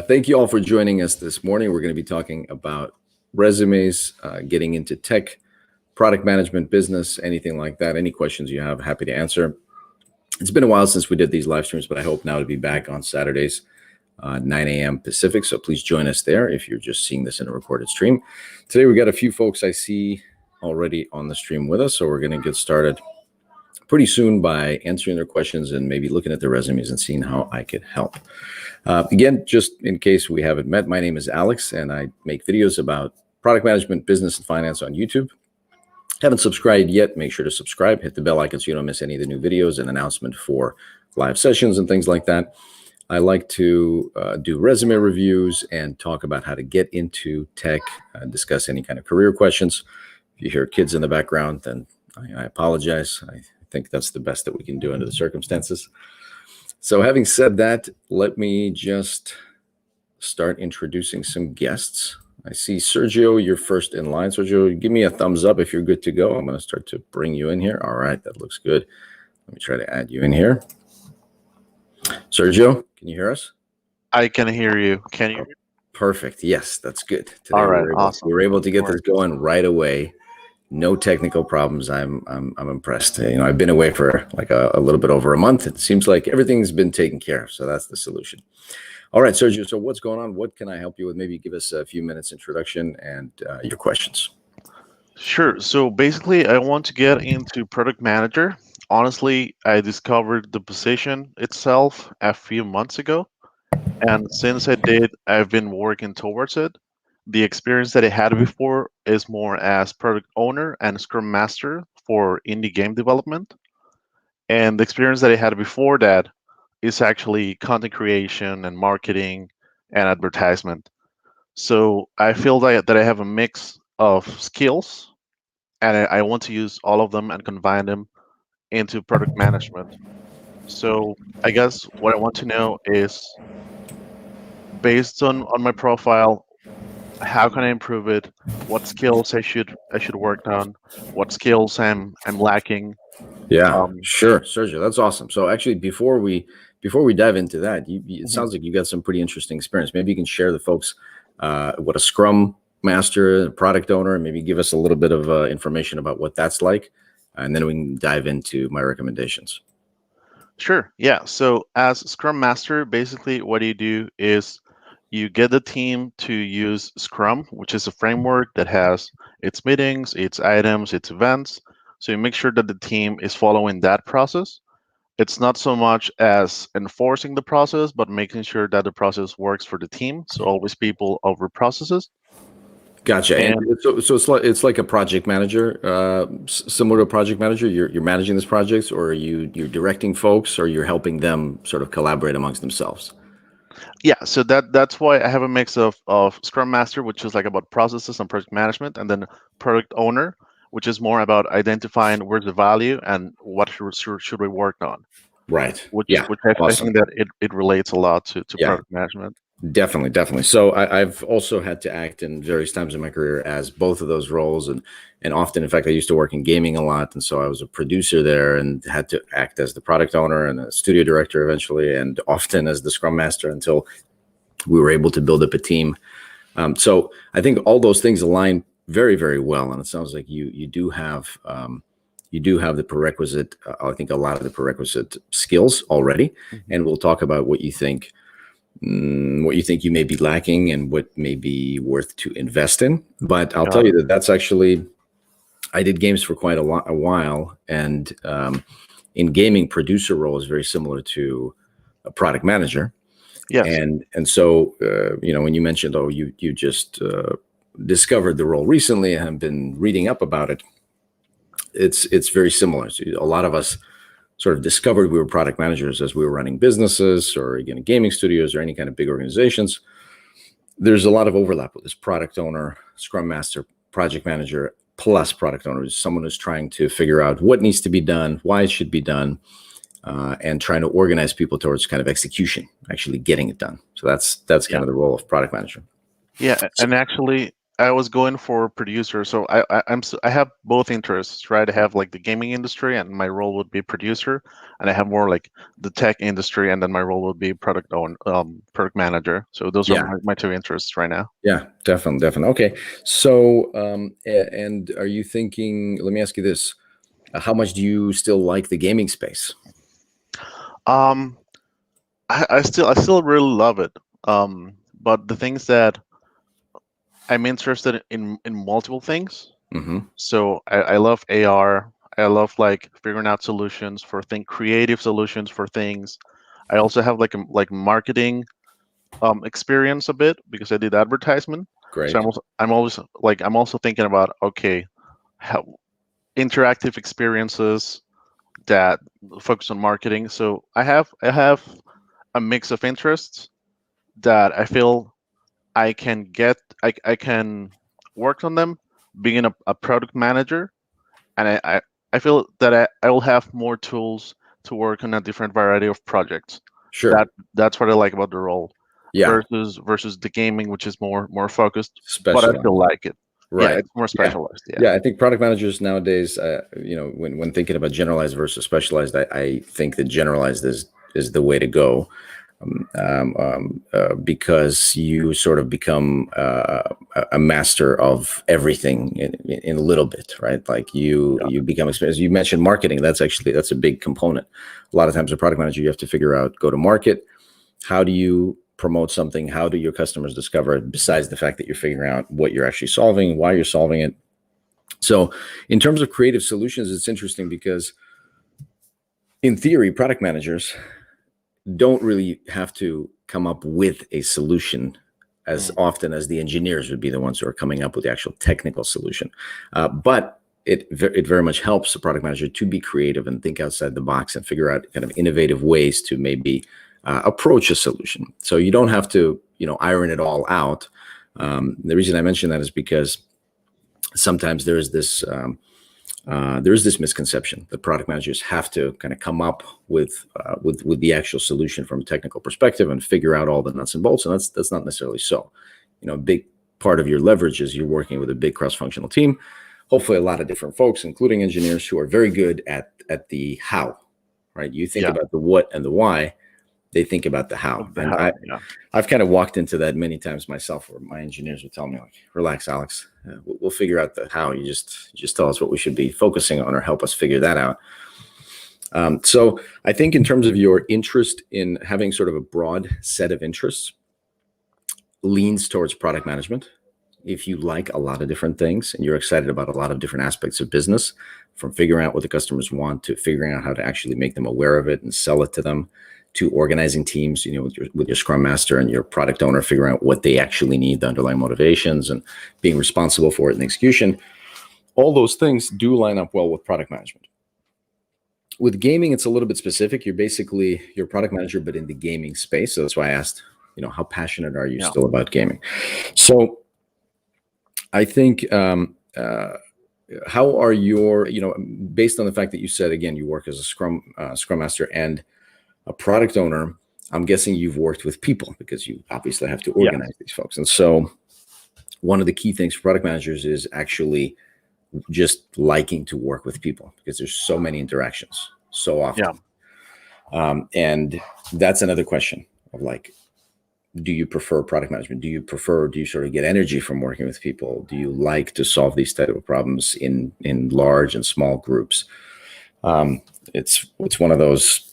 Thank you all for joining us this morning. We're going to be talking about resumes, getting into tech, product management, business, anything like that. Any questions you have, happy to answer. It's been a while since we did these live streams, but I hope now to be back on Saturdays, 9 a.m. Pacific. So please join us there if you're just seeing this in a recorded stream. Today, we got a few folks I see already on the stream with us. So we're going to get started pretty soon by answering their questions and maybe looking at their resumes and seeing how I could help. Again, just in case we haven't met, my name is Alex, and I make videos about product management, business, and finance on YouTube. Haven't subscribed yet, make sure to subscribe, hit the bell icon so you don't miss any of the new videos and announcement for live sessions and things like that. I like to do resume reviews and talk about how to get into tech, discuss any kind of career questions. If you hear kids in the background, then I apologize. I think that's the best that we can do under the circumstances. So having said that, let me just start introducing some guests. I see Sergio, you're first in line. Sergio, give me a thumbs up if you're good to go. I'm going to start to bring you in here. All right, that looks good. Let me try to add you in here. Sergio, can you hear us? I can hear you. Can you? Perfect. Yes, that's good. Today all right, awesome. We were able to get this going right away. No technical problems. I'm impressed. I've been away for like a little bit over a month. It seems like everything's been taken care of. So that's the solution. All right, Sergio. So what's going on? What can I help you with? Maybe give us a few minutes introduction and your questions. Sure. So basically, I want to get into product manager. Honestly, I discovered the position itself a few months ago. And since I did, I've been working towards it. The experience that I had before is more as product owner and scrum master for indie game development. And the experience that I had before that is actually content creation and marketing and advertisement. So I feel that I have a mix of skills, and I want to use all of them and combine them into product management. So I guess what I want to know is, based on my profile, how can I improve it? What skills I should work on? What skills I'm lacking? Yeah, sure, Sergio, that's awesome. So actually, before we dive into that, it sounds like you got some pretty interesting experience. Maybe you can share the folks what a Scrum Master, a product owner, and maybe give us a little bit of information about what that's like, and then we can dive into my recommendations. Sure. Yeah. So as Scrum Master, basically what you do is you get the team to use Scrum, which is a framework that has its meetings, its items, its events. So you make sure that the team is following that process. It's not so much as enforcing the process, but making sure that the process works for the team. So always people over processes. Gotcha. And so it's like a project manager, similar to a project manager. You're managing this project, or are you're directing folks, or you're helping them sort of collaborate amongst themselves? Yeah, so that's why I have a mix of Scrum Master, which is like about processes and project management, and then product owner, which is more about identifying where's the value and what should we work on. Right. Which yeah. Which I think that it relates a lot to product management. Definitely. So I've also had to act in various times in my career as both of those roles, and often, in fact, I used to work in gaming a lot, and so I was a producer there and had to act as the product owner and a studio director eventually, and often as the Scrum Master until we were able to build up a team. So I think all those things align very, very well, and it sounds like you do have the prerequisite. I think a lot of the prerequisite skills already, and we'll talk about what you think you may be lacking and what may be worth to invest in. But I'll tell you that's actually, I did games for quite a while, and in gaming, producer role is very similar to a product manager. Yes. And so when you mentioned, you just discovered the role recently and have been reading up about it, it's very similar. So a lot of us sort of discovered we were product managers as we were running businesses or, again, gaming studios or any kind of big organizations. There's a lot of overlap with this product owner, Scrum Master, project manager, plus product owner, someone who's trying to figure out what needs to be done, why it should be done, and trying to organize people towards kind of execution, actually getting it done. So that's kind of the role of product manager. Yeah, and actually, I was going for producer, so I have both interests, right? I have like the gaming industry, and my role would be producer, and I have more like the tech industry, and then my role would be product manager. So those are Yeah. my two interests right now. Yeah, definitely, definitely. Okay. So, and are you thinking, let me ask you this, how much do you still like the gaming space? Um, I still really love it. But the things that I'm interested in multiple things. Hmm. So I love AR. I love like figuring out solutions for creative solutions for things. I also have like like marketing experience a bit because I did advertisement. So Great. I'm also thinking about, okay, how interactive experiences that focus on marketing. So I have a mix of interests that I feel I can work on them being a product manager, and I feel that I will have more tools to work on a different variety of projects. Sure. That's what I like about the role Yeah. versus the gaming, which is more focused, but I still Specialized. like it. Yeah, Right. it's more Yeah. specialized. Yeah. Yeah. I think product managers nowadays, when thinking about generalized versus specialized, I think that generalized is the way to go. Because you sort of become a master of everything in a little bit, right? Like Yeah. you become experienced. You mentioned marketing. That's a big component. A lot of times, a product manager, you have to figure out go to market. How do you promote something? How do your customers discover it? Besides the fact that you're figuring out what you're actually solving, why you're solving it. So, in terms of creative solutions, it's interesting because, in theory, product managers don't really have to come up with a solution as Mm. often as the engineers would be the ones who are coming up with the actual technical solution. But it very much helps the product manager to be creative and think outside the box and figure out kind of innovative ways to maybe approach a solution. So you don't have to, iron it all out. The reason I mention that is because sometimes there is this misconception that product managers have to kind of come up with the actual solution from a technical perspective and figure out all the nuts and bolts, and that's not necessarily so. A big part of your leverage is you're working with a big cross-functional team, hopefully a lot of different folks, including engineers who are very good at the how. Right? You think Yeah. about the what and the why, they think about the how, Of the and how. Yeah. I've kind of walked into that many times myself, where my engineers would tell me, like, "Relax, Alex. We'll figure out the how. You just tell us what we should be focusing on, or help us figure that out." So I think in terms of your interest in having sort of a broad set of interests, leans towards product management. If you like a lot of different things and you're excited about a lot of different aspects of business, from figuring out what the customers want to figuring out how to actually make them aware of it and sell it to them, to organizing teams, with your scrum master and your product owner, figuring out what they actually need, the underlying motivations, and being responsible for it in execution, all those things do line up well with product management. With gaming, it's a little bit specific. You're a product manager, but in the gaming space. So that's why I asked, how passionate are you Yeah. still about gaming? So I think, how are your, based on the fact that you said, again, you work as a scrum master and a product owner, I'm guessing you've worked with people because you obviously have to organize these folks. And so one of the key things for product managers is actually just liking to work with people, because there's so many interactions so often. And that's another question of, like, do you prefer product management? Do you sort of get energy from working with people? Do you like to solve these type of problems in large and small groups? It's one of those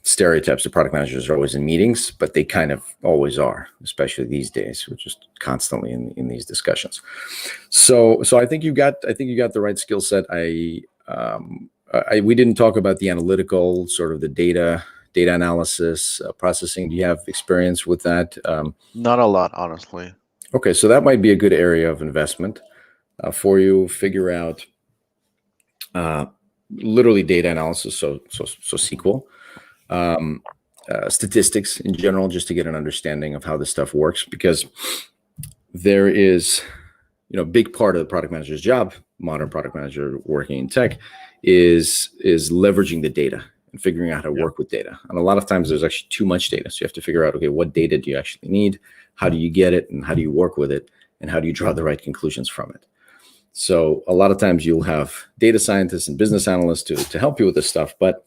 stereotypes that product managers are always in meetings, but they kind of always are, especially these days. We're just constantly in these discussions. So I think you got the right skill set. We didn't talk about the analytical, sort of the data analysis, processing. Do you have experience with that? Not a lot, honestly. Okay, so that might be a good area of investment for you. Figure out literally data analysis, so SQL, statistics in general, just to get an understanding of how this stuff works, because there is, a big part of the product manager's job, modern product manager working in tech, is leveraging the data and figuring out how to work with data. And a lot of times there's actually too much data. So you have to figure out, okay, what data do you actually need? How do you get it? And how do you work with it? and how do you draw the right conclusions from it. So a lot of times you'll have data scientists and business analysts to help you with this stuff, but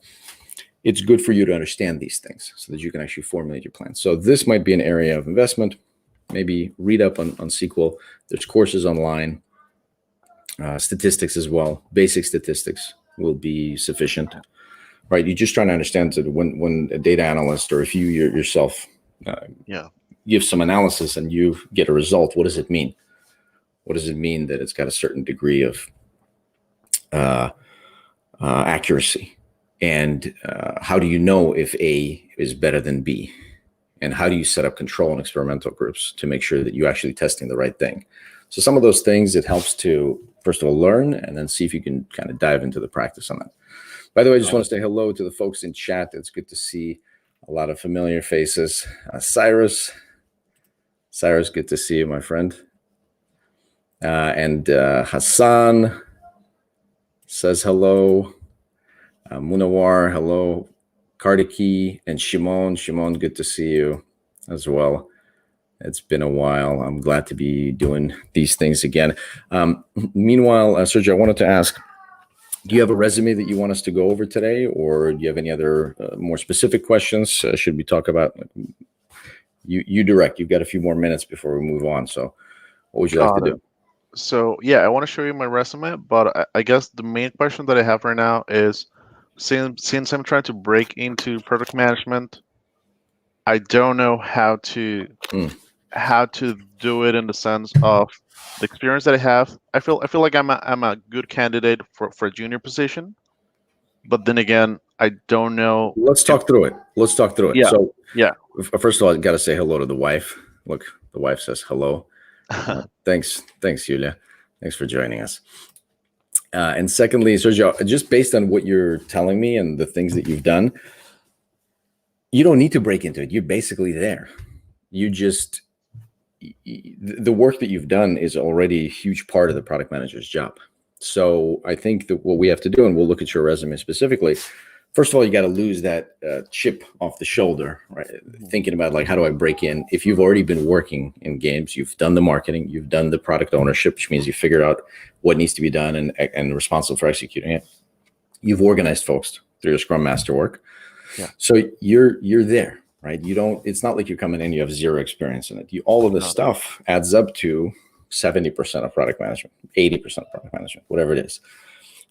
it's good for you to understand these things so that you can actually formulate your plan. So this might be an area of investment. Maybe read up on SQL. There's courses online, statistics as well. Basic statistics will be sufficient, right? You're just trying to understand that when a data analyst, or if you yourself give some analysis and you get a result, what does it mean? What does it mean that it's got a certain degree of accuracy? And how do you know if A is better than B? And how do you set up control and experimental groups to make sure that you're actually testing the right thing? So some of those things, it helps to, first of all, learn, and then see if you can kind of dive into the practice on that. By the way, I just want to say hello to the folks in chat. It's good to see a lot of familiar faces. Cyrus, good to see you, my friend. And Hassan says hello. Munawar, hello. Kardiki and Shimon. Shimon, good to see you as well. It's been a while. I'm glad to be doing these things again. Meanwhile, Sergio, I wanted to ask, do you have a resume that you want us to go over today, or do you have any other more specific questions? Should we talk about, you direct, you've got a few more minutes before we move on. So what would you like to do? So yeah, I want to show you my resume, but I guess the main question that I have right now is, since I'm trying to break into product management, I don't know how to do it in the sense of the experience that I have. I feel like I'm a good candidate for a junior position, but then again, I don't know. Let's talk through it. Yeah. So yeah. First of all, I got to say hello to the wife. Look, the wife says hello. Thanks, Yulia. Thanks for joining us. And secondly, Sergio, just based on what you're telling me and the things that you've done, you don't need to break into it. You're basically there. The work that you've done is already a huge part of the product manager's job. So I think that what we have to do, and we'll look at your resume specifically, first of all, you got to lose that chip off the shoulder, right? Thinking about, like, how do I break in? If you've already been working in games, you've done the marketing, you've done the product ownership, which means you figured out what needs to be done and responsible for executing it. You've organized folks through your Scrum Master work. Yeah. So you're there, right? It's not like you're coming in, you have zero experience in it. All of this stuff adds up to 70% of product management, 80% of product management, whatever it is.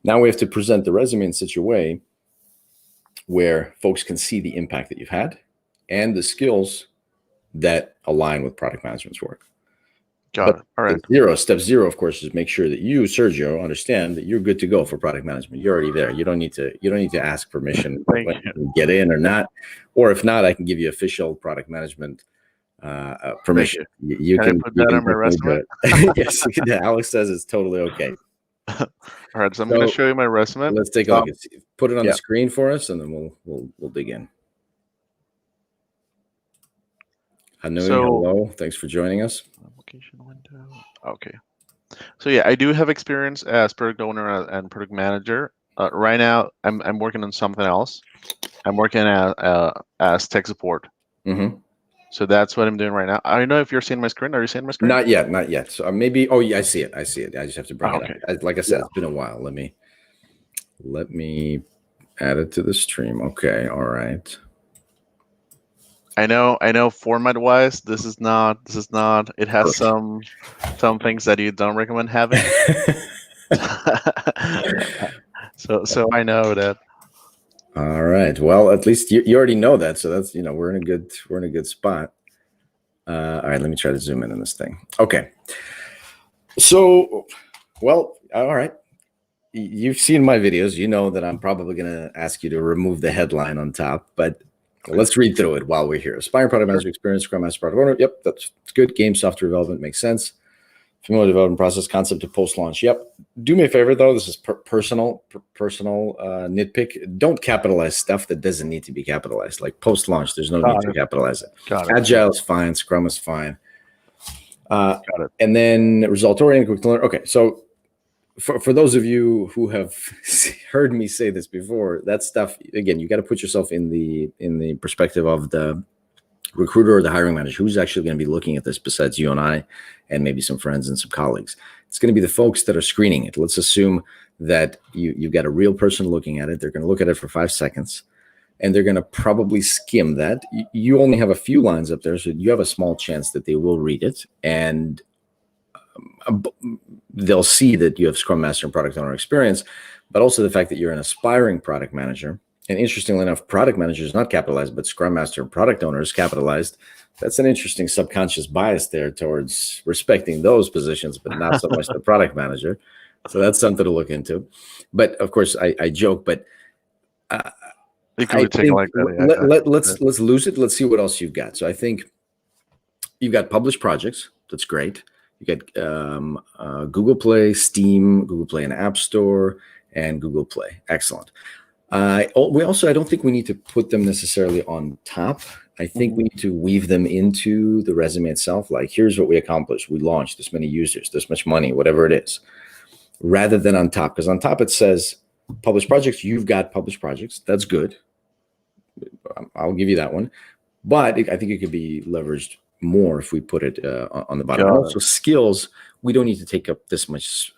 Now we have to present the resume in such a way where folks can see the impact that you've had and the skills that align with product management's work. Got it. All right. Step zero, of course, is make sure that you, Sergio, understand that you're good to go for product management. You're already there. You don't need to ask permission to get in or not. Or if not, I can give you official product management permission. You can put that on my resume. Yes, Alex says it's totally okay. All right, so I'm going to show you my resume. Let's take a look. Put it on the screen for us, and then we'll dig in. Hello. Thanks for joining us. Application window. Okay. So yeah, I do have experience as product owner and product manager. Right now, I'm working on something else. I'm working as tech support. Mm-hmm. So that's what I'm doing right now. I don't know if you're seeing my screen. Are you seeing my screen? Not yet. So maybe. Oh, yeah, I see it. I just have to bring it up. Like I said, it's been a while. Let me add it to the stream. Okay. All right. I know. Format-wise, this is not. It has some things that you don't recommend having. So I know that. All right. Well, at least you already know that. So that's, we're in a good spot. All right. Let me try to zoom in on this thing. Okay. So, well, all right. You've seen my videos. You know that I'm probably going to ask you to remove the headline on top, but let's read through it while we're here. Aspiring product manager experience, Scrum Master, product owner. Yep, that's good. Game software development makes sense. Familiar development process, concept to post-launch. Yep. Do me a favor, though. This is personal nitpick. Don't capitalize stuff that doesn't need to be capitalized. Like post-launch, there's no need to capitalize it. Agile is fine. Scrum is fine. Got it. And then result-oriented, quick to learn. Okay, so for those of you who have heard me say this before, that stuff, again, you got to put yourself in the perspective of the recruiter or the hiring manager, who's actually going to be looking at this besides you and I and maybe some friends and some colleagues? It's going to be the folks that are screening it. Let's assume that you've got a real person looking at it. They're going to look at it for 5 seconds, and they're going to probably skim that. You only have a few lines up there, so you have a small chance that they will read it, and they'll see that you have Scrum Master and Product Owner experience, but also the fact that you're an aspiring product manager. And interestingly enough, product manager is not capitalized, but Scrum Master and Product Owner is capitalized. That's an interesting subconscious bias there towards respecting those positions, but not so much the product manager. So that's something to look into. But of course, I joke, but You could be taken like that. let's lose it. Let's see what else you've got. So I think you've got published projects. That's great. You got Google Play, Steam, Google Play and App Store, and Google Play. Excellent. I don't think we need to put them necessarily on top. I think we need to weave them into the resume itself. Like, here's what we accomplished. We launched this many users, this much money, whatever it is, rather than on top. Because on top it says published projects. You've got published projects. That's good. I'll give you that one. But I think it could be leveraged more if we put it on the bottom. Also, skills. We don't need to take up this much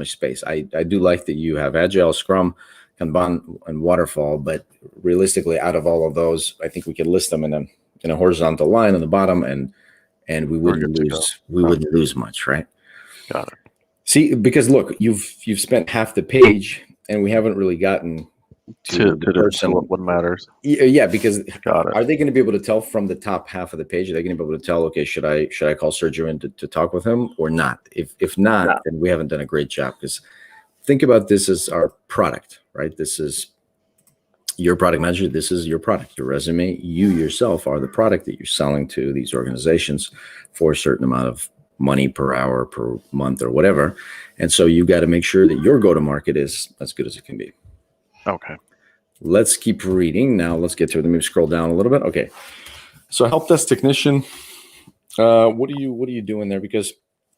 space. I do like that you have Agile, Scrum, Kanban, and Waterfall, but realistically, out of all of those, I think we could list them in a horizontal line on the bottom, and we wouldn't lose much, right? Got it. See, because look, you've spent half the page, and we haven't really gotten to the person. What matters. Yeah, because are they going to be able to tell from the top half of the page? Are they going to be able to tell? Okay, should I call Sergio in to talk with him or not? If not, then we haven't done a great job. Because think about this as our product, right? This is your product manager. This is your product, your resume. You yourself are the product that you're selling to these organizations for a certain amount of money per hour, per month, or whatever. And so you got to make sure that your go-to-market is as good as it can be. Okay. Let's keep reading. Now let's get to it. Let me scroll down a little bit. Okay. So help desk technician. What are you doing there? Because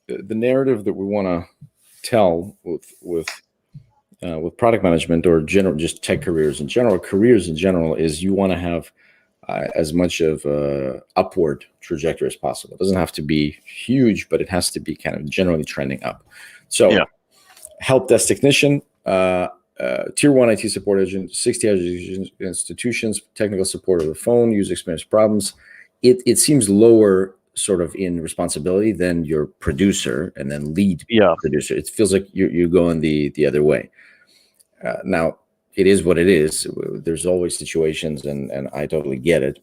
the narrative that we want to tell with product management or just tech careers in general is you want to have as much of a upward trajectory as possible. It doesn't have to be huge, but it has to be kind of generally trending up. So help desk technician, tier 1 IT support agent, 60 institutions, technical support over the phone, user experience problems. It seems lower sort of in responsibility than your producer and then lead producer. It feels like you're going the other way. Now, it is what it is. There's always situations, and I totally get it.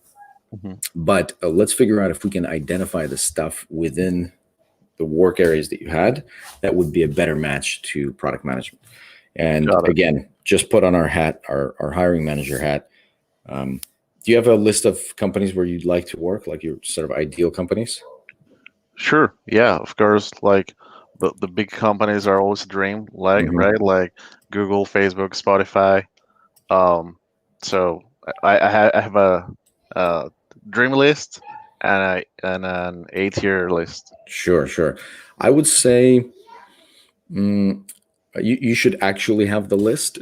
But let's figure out if we can identify the stuff within the work areas that you had that would be a better match to product management. And again, just put on our hat, our hiring manager hat. Do you have a list of companies where you'd like to work, like your sort of ideal companies? Sure. Yeah, of course. Like the big companies are always a dream, right? Like Google, Facebook, Spotify. So I have a dream list and an 8-year list. Sure. I would say you should actually have the list.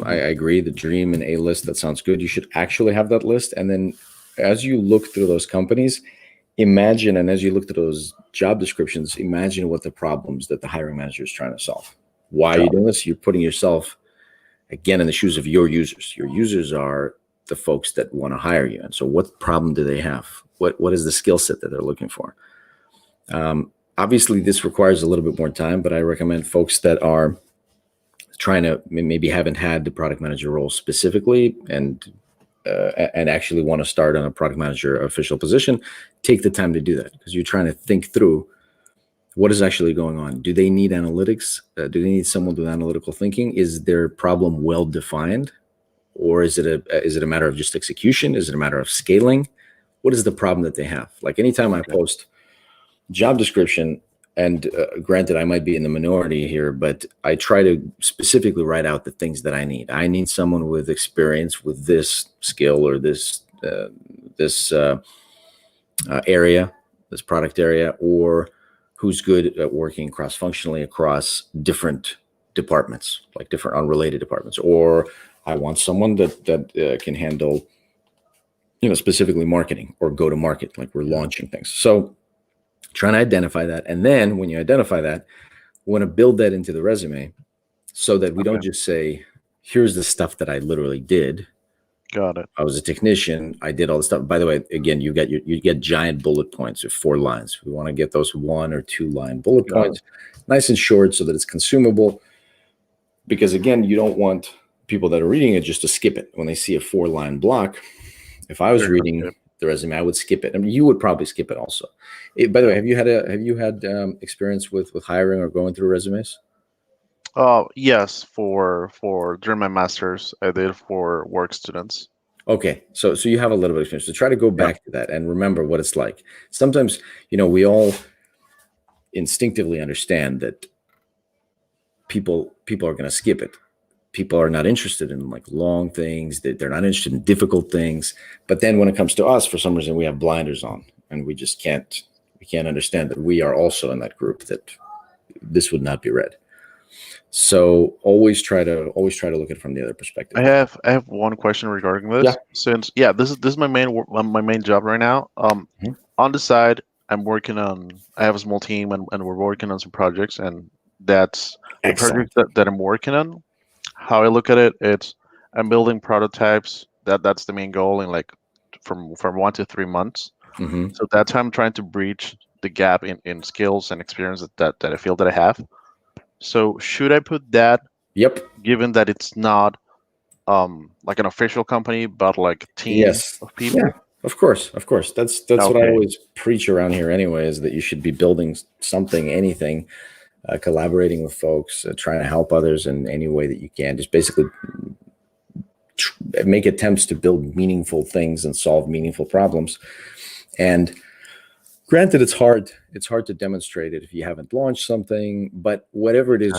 I agree. The dream and A list, that sounds good. You should actually have that list. And then as you look through those companies, imagine, and as you look at those job descriptions, imagine what the problems that the hiring manager is trying to solve. Why are you doing this? You're putting yourself, again, in the shoes of your users. Your users are the folks that want to hire you. And so what problem do they have? What is the skill set that they're looking for? Obviously, this requires a little bit more time, but I recommend folks that are trying to maybe haven't had the product manager role specifically and actually want to start on a product manager official position, take the time to do that because you're trying to think through what is actually going on. Do they need analytics? Do they need someone with analytical thinking? Is their problem well defined, or is it a matter of just execution? Is it a matter of scaling? What is the problem that they have? Like anytime I post job description, and granted, I might be in the minority here, but I try to specifically write out the things that I need. I need someone with experience with this skill or this area, this product area, or who's good at working cross-functionally across different departments, like different unrelated departments. Or I want someone that can handle, specifically marketing or go to market, like we're launching things. So trying to identify that. And then when you identify that, we want to build that into the resume so that we don't just say, here's the stuff that I literally did. Got it. I was a technician. I did all the stuff. By the way, again, you get giant bullet points of 4 lines. We want to get those 1 or 2 line bullet points, nice and short, so that it's consumable. Because again, you don't want people that are reading it just to skip it when they see a 4-line block. If I was reading the resume, I would skip it. I mean, you would probably skip it also. By the way, have you had experience with hiring or going through resumes? Yes, for during my master's, I did for work students. Okay, so you have a little bit of experience. So try to go back to that and remember what it's like. Sometimes, we all instinctively understand that people are going to skip it. People are not interested in like long things. They're not interested in difficult things. But then when it comes to us, for some reason, we have blinders on, and we just can't understand that we are also in that group, that this would not be read. So always try to look at it from the other perspective. I have one question regarding this. Yeah. Since this is my main job right now. On the side, I have a small team, and we're working on some projects, and that's the project that I'm working on. How I look at it, I'm building prototypes. That's the main goal in like from 1 to 3 months. So that's how I'm trying to breach the gap in skills and experience that I feel that I have. So should I put that? Yep. Given that it's not like an official company, but like a team of people. Yeah, of course. That's what I always preach around here anyway, is that you should be building something, anything, collaborating with folks, trying to help others in any way that you can. Just basically make attempts to build meaningful things and solve meaningful problems. And granted, it's hard to demonstrate it if you haven't launched something, but whatever it is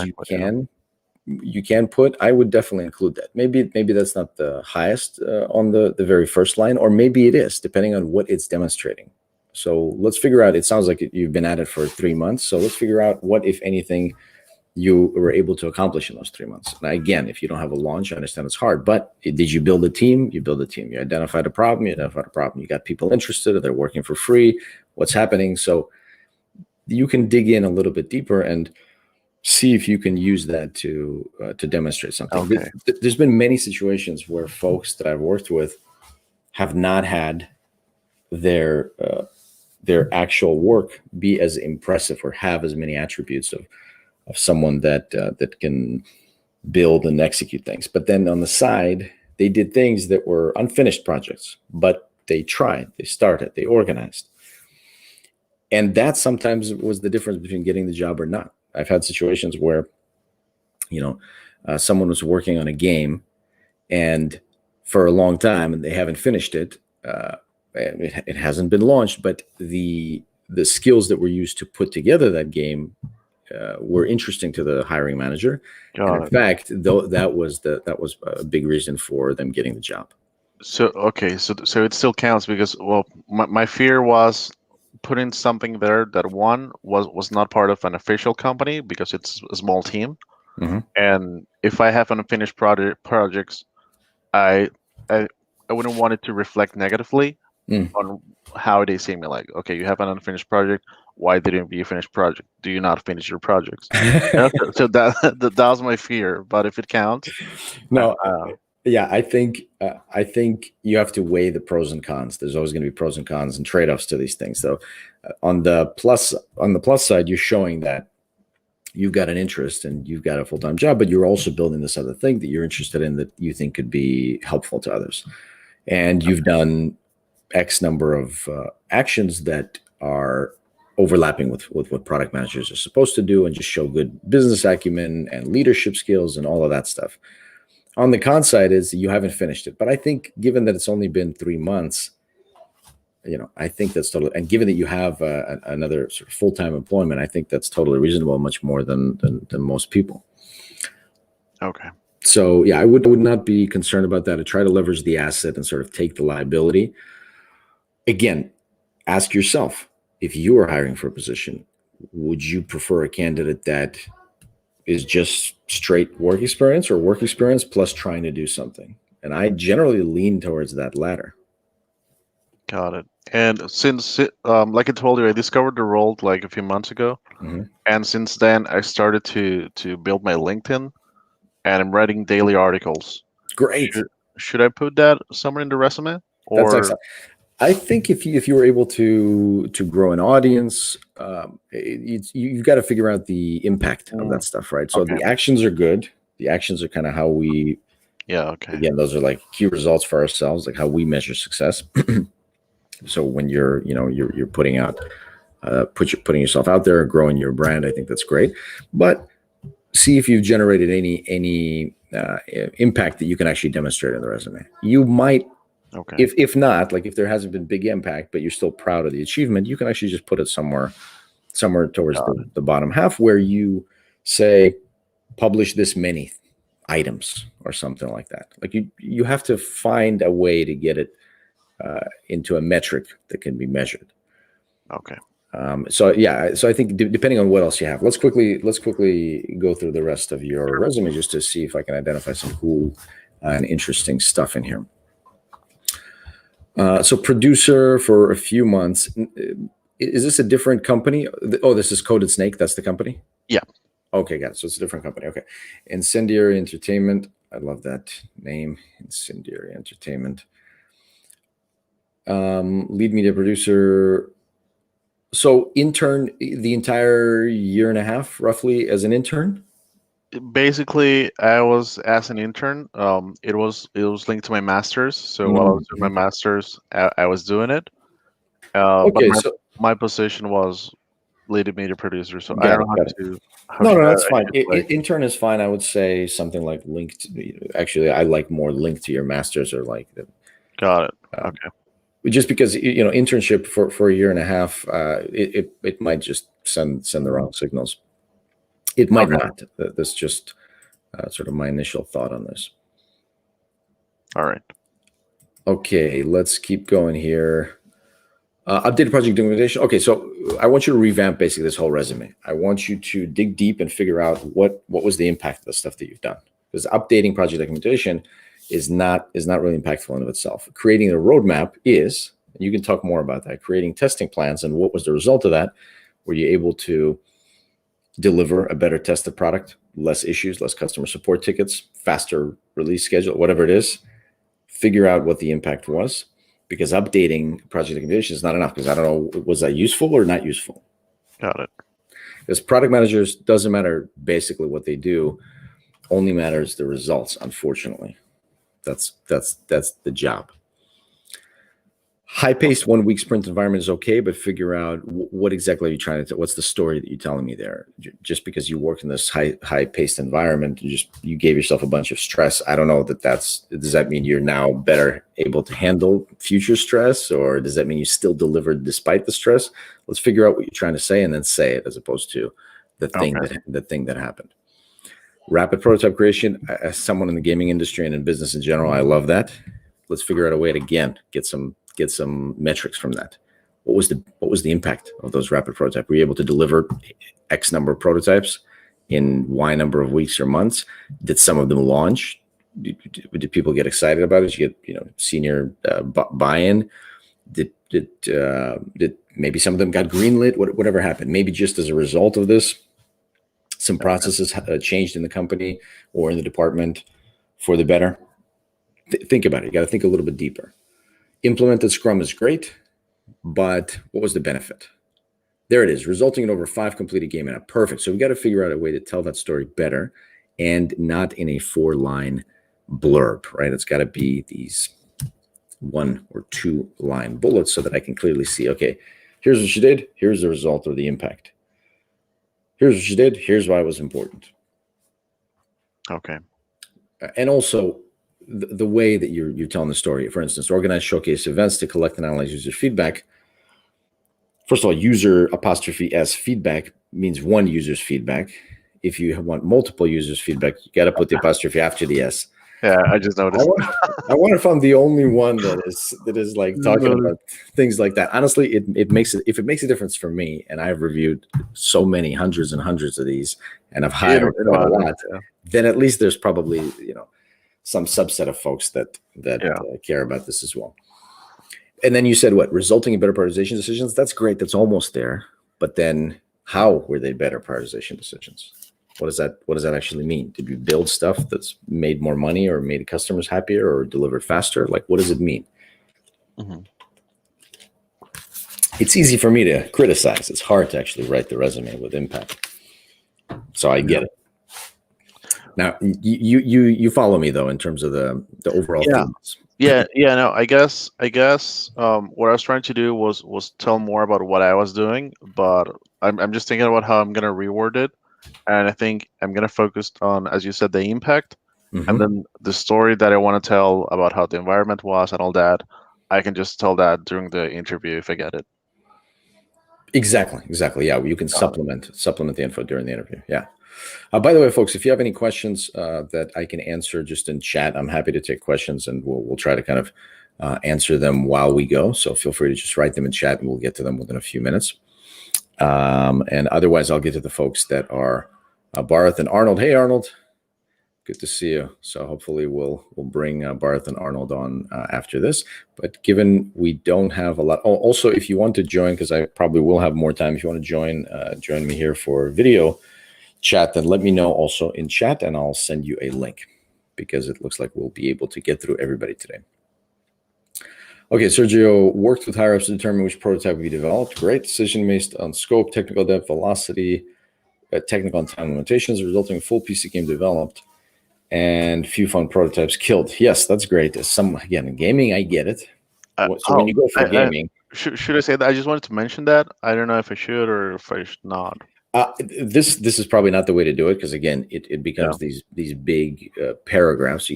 you can put, I would definitely include that. Maybe that's not the highest on the very first line, or maybe it is, depending on what it's demonstrating. So let's figure out, it sounds like you've been at it for 3 months. So let's figure out what, if anything, you were able to accomplish in those 3 months. Now, again, if you don't have a launch, I understand it's hard, but did you build a team? You build a team. You identified a problem. You got people interested. They're working for free. What's happening? So you can dig in a little bit deeper and see if you can use that to demonstrate something. Okay. There's been many situations where folks that I've worked with have not had their actual work be as impressive or have as many attributes of someone that can build and execute things. But then on the side, they did things that were unfinished projects, but they tried, they started, they organized. And that sometimes was the difference between getting the job or not. I've had situations where, someone was working on a game and for a long time and they haven't finished it. It hasn't been launched, but the skills that were used to put together that game were interesting to the hiring manager. And in fact, though, that was a big reason for them getting the job. So so it still counts, because my fear was putting something there that one was not part of an official company, because it's a small team. And if I have unfinished projects, I wouldn't want it to reflect negatively on how they see me. Like, okay, you have an unfinished project. Why didn't you finish project? Do you not finish your projects? So that was my fear. But if it counts, no. Yeah, I think you have to weigh the pros and cons. There's always going to be pros and cons and trade-offs to these things. So on the plus side, you're showing that you've got an interest and you've got a full-time job, but you're also building this other thing that you're interested in that you think could be helpful to others. And you've done X number of actions that are overlapping with what product managers are supposed to do, and just show good business acumen and leadership skills and all of that stuff. On the con side is you haven't finished it. But I think given that it's only been 3 months, I think that's totally, and given that you have another sort of full-time employment, I think that's totally reasonable, much more than most people. Okay. So yeah, I would not be concerned about that. I try to leverage the asset and sort of take the liability. Again, ask yourself, if you are hiring for a position, would you prefer a candidate that is just straight work experience, or work experience plus trying to do something? And I generally lean towards that latter. Got it. And like I told you, I discovered the role like a few months ago, Mhm. and since then I started to build my LinkedIn, and I'm writing daily articles. Great. Should I put that somewhere in the resume, That's or excellent. I think if you were able to grow an audience, you've got to figure out the impact of Mm, that stuff, right? So okay, the actions are good. The actions are kind of how we, yeah, okay, again, those are like key results for ourselves, like how we measure success. So when you're putting out, putting yourself out there, growing your brand, I think that's great. But see if you've generated any impact that you can actually demonstrate on the resume. You might, okay, if not, like if there hasn't been big impact, but you're still proud of the achievement, you can actually just put it somewhere towards got the bottom half where you say publish this many items or something like that. Like you have to find a way to get it into a metric that can be measured. it. Okay, So yeah, so I think depending on what else you have, let's quickly go through the rest of your resume just to see if I can identify some cool and interesting stuff in here. So producer for a few months. Is this a different company? Oh, this is Coded Snake. That's the company. yeah, Okay, got it. So it's a different company. Okay, Incendiary Entertainment. I love that name, Incendiary Entertainment. Lead media producer. So intern the entire year and a half, roughly, as an intern. basically I was as an intern. It was linked to my master's, so while I was doing my Mhm. master's, I was doing it. But Okay, my position was lead media producer, so I got don't it, know got it. how No, should no, that's I fine. should like. Intern is fine. I would say something like linked. Actually, I like more linked to your masters or like the, Got it. um, Okay. just because internship for a year and a half, it might just send the wrong signals. It might Okay. not. That's just sort of my initial thought on this. All right. Okay, let's keep going here. Updated project documentation. Okay, so I want you to revamp basically this whole resume. I want you to dig deep and figure out what was the impact of the stuff that you've done. Because updating project documentation is not really impactful in of itself. Creating a roadmap is, and you can talk more about that. Creating testing plans and what was the result of that? Were you able to deliver a better tested product, less issues, less customer support tickets, faster release schedule, whatever it is? Figure out what the impact was, because updating project documentation is not enough. Because I don't know, was that useful or not useful? Got it. Because product managers, doesn't matter basically what they do, only matters the results. Unfortunately, that's the job. High-paced 1 week sprint environment is okay, but figure out what exactly are you trying to tell. What's the story that you're telling me there? Just because you work in this high-paced environment, you gave yourself a bunch of stress. I don't know does that mean you're now better able to handle future stress, or does that mean you still delivered despite the stress? Let's figure out what you're trying to say and then say it, as opposed to Okay. the thing that happened. Rapid prototype creation. As someone in the gaming industry and in business in general, I love that. Let's figure out a way to, again, get some metrics from that. What was the impact of those rapid prototypes? Were you able to deliver X number of prototypes in Y number of weeks or months? Did some of them launch? Did people get excited about it? Did you get senior buy-in? Did maybe some of them got greenlit? Whatever happened? Maybe just as a result of this, some Okay. processes changed in the company or in the department for the better. Think about it. You got to think a little bit deeper. Implemented Scrum is great, but what was the benefit? There it is, resulting in over 5 completed game and perfect. So we got to figure out a way to tell that story better and not in a 4-line blurb, right? It's got to be these 1 or 2-line bullets so that I can clearly see, okay, here's what you did. Here's the result or the impact. Here's what you did. Here's why it was important. Okay. And also the way that you're telling the story. For instance, organize showcase events to collect and analyze user feedback. First of all, user apostrophe S feedback means one user's feedback. If you want multiple users' feedback, you got to put the apostrophe after the S. Yeah, I just I noticed. wonder, I wonder if I'm the only one that is like talking Noticed. about things like that. Honestly, it makes it, if it makes a difference for me, and I've reviewed so many hundreds and hundreds of these, and I've hired It quite a matters. lot, Yeah. then at least there's probably some subset of folks that Yeah. care about this as well. And then you said what? Resulting in better prioritization decisions. That's great. That's almost there. But then, how were they better prioritization decisions? What does that actually mean? Did we build stuff that's made more money, or made customers happier, or delivered faster? Like, what does it mean? Mm-hmm. It's easy for me to criticize. It's hard to actually write the resume with impact. So I get it. Now, you follow me though in terms of the overall themes. Yeah. No, I guess what I was trying to do was tell more about what I was doing, but I'm just thinking about how I'm gonna reword it, and I think I'm gonna focus on, as you said, the impact, and then the story that I want to tell about how the environment was and all that. I can just tell that during the interview if I get it. Exactly. Yeah, you can supplement the info during the interview. Yeah. By the way, folks, if you have any questions that I can answer just in chat, I'm happy to take questions, and we'll try to kind of answer them while we go. So feel free to just write them in chat, and we'll get to them within a few minutes. And otherwise, I'll get to the folks that are Barath and Arnold. Hey, Arnold. Good to see you. So hopefully we'll bring Barath and Arnold on after this. But given we don't have a lot, also if you want to join, because I probably will have more time, if you want to join me here for video chat, then let me know also in chat, and I'll send you a link, because it looks like we'll be able to get through everybody today. Okay, Sergio worked with higher ups to determine which prototype we developed. Great decision based on scope, technical depth, velocity, technical and time limitations, resulting in full PC game developed. And few fun prototypes killed. Yes, that's great. Again, in gaming, I get it. So when you go for gaming, should I say that? I just wanted to mention that. I don't know if I should or if I should not. This is probably not the way to do it, because again, it becomes these big paragraphs.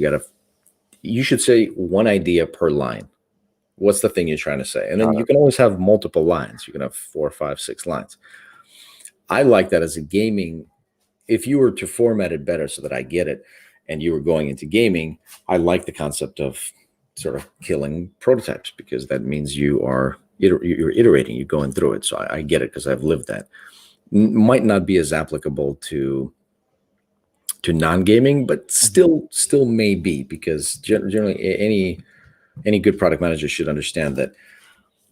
You should say one idea per line. What's the thing you're trying to say? And then you can always have multiple lines. You can have 4, 5, 6 lines. I like that as a gaming. If you were to format it better so that I get it, and you were going into gaming, I like the concept of sort of killing prototypes, because that means you're iterating, you're going through it. So I get it, because I've lived that. Might not be as applicable to non-gaming, but still may be, because generally any good product manager should understand that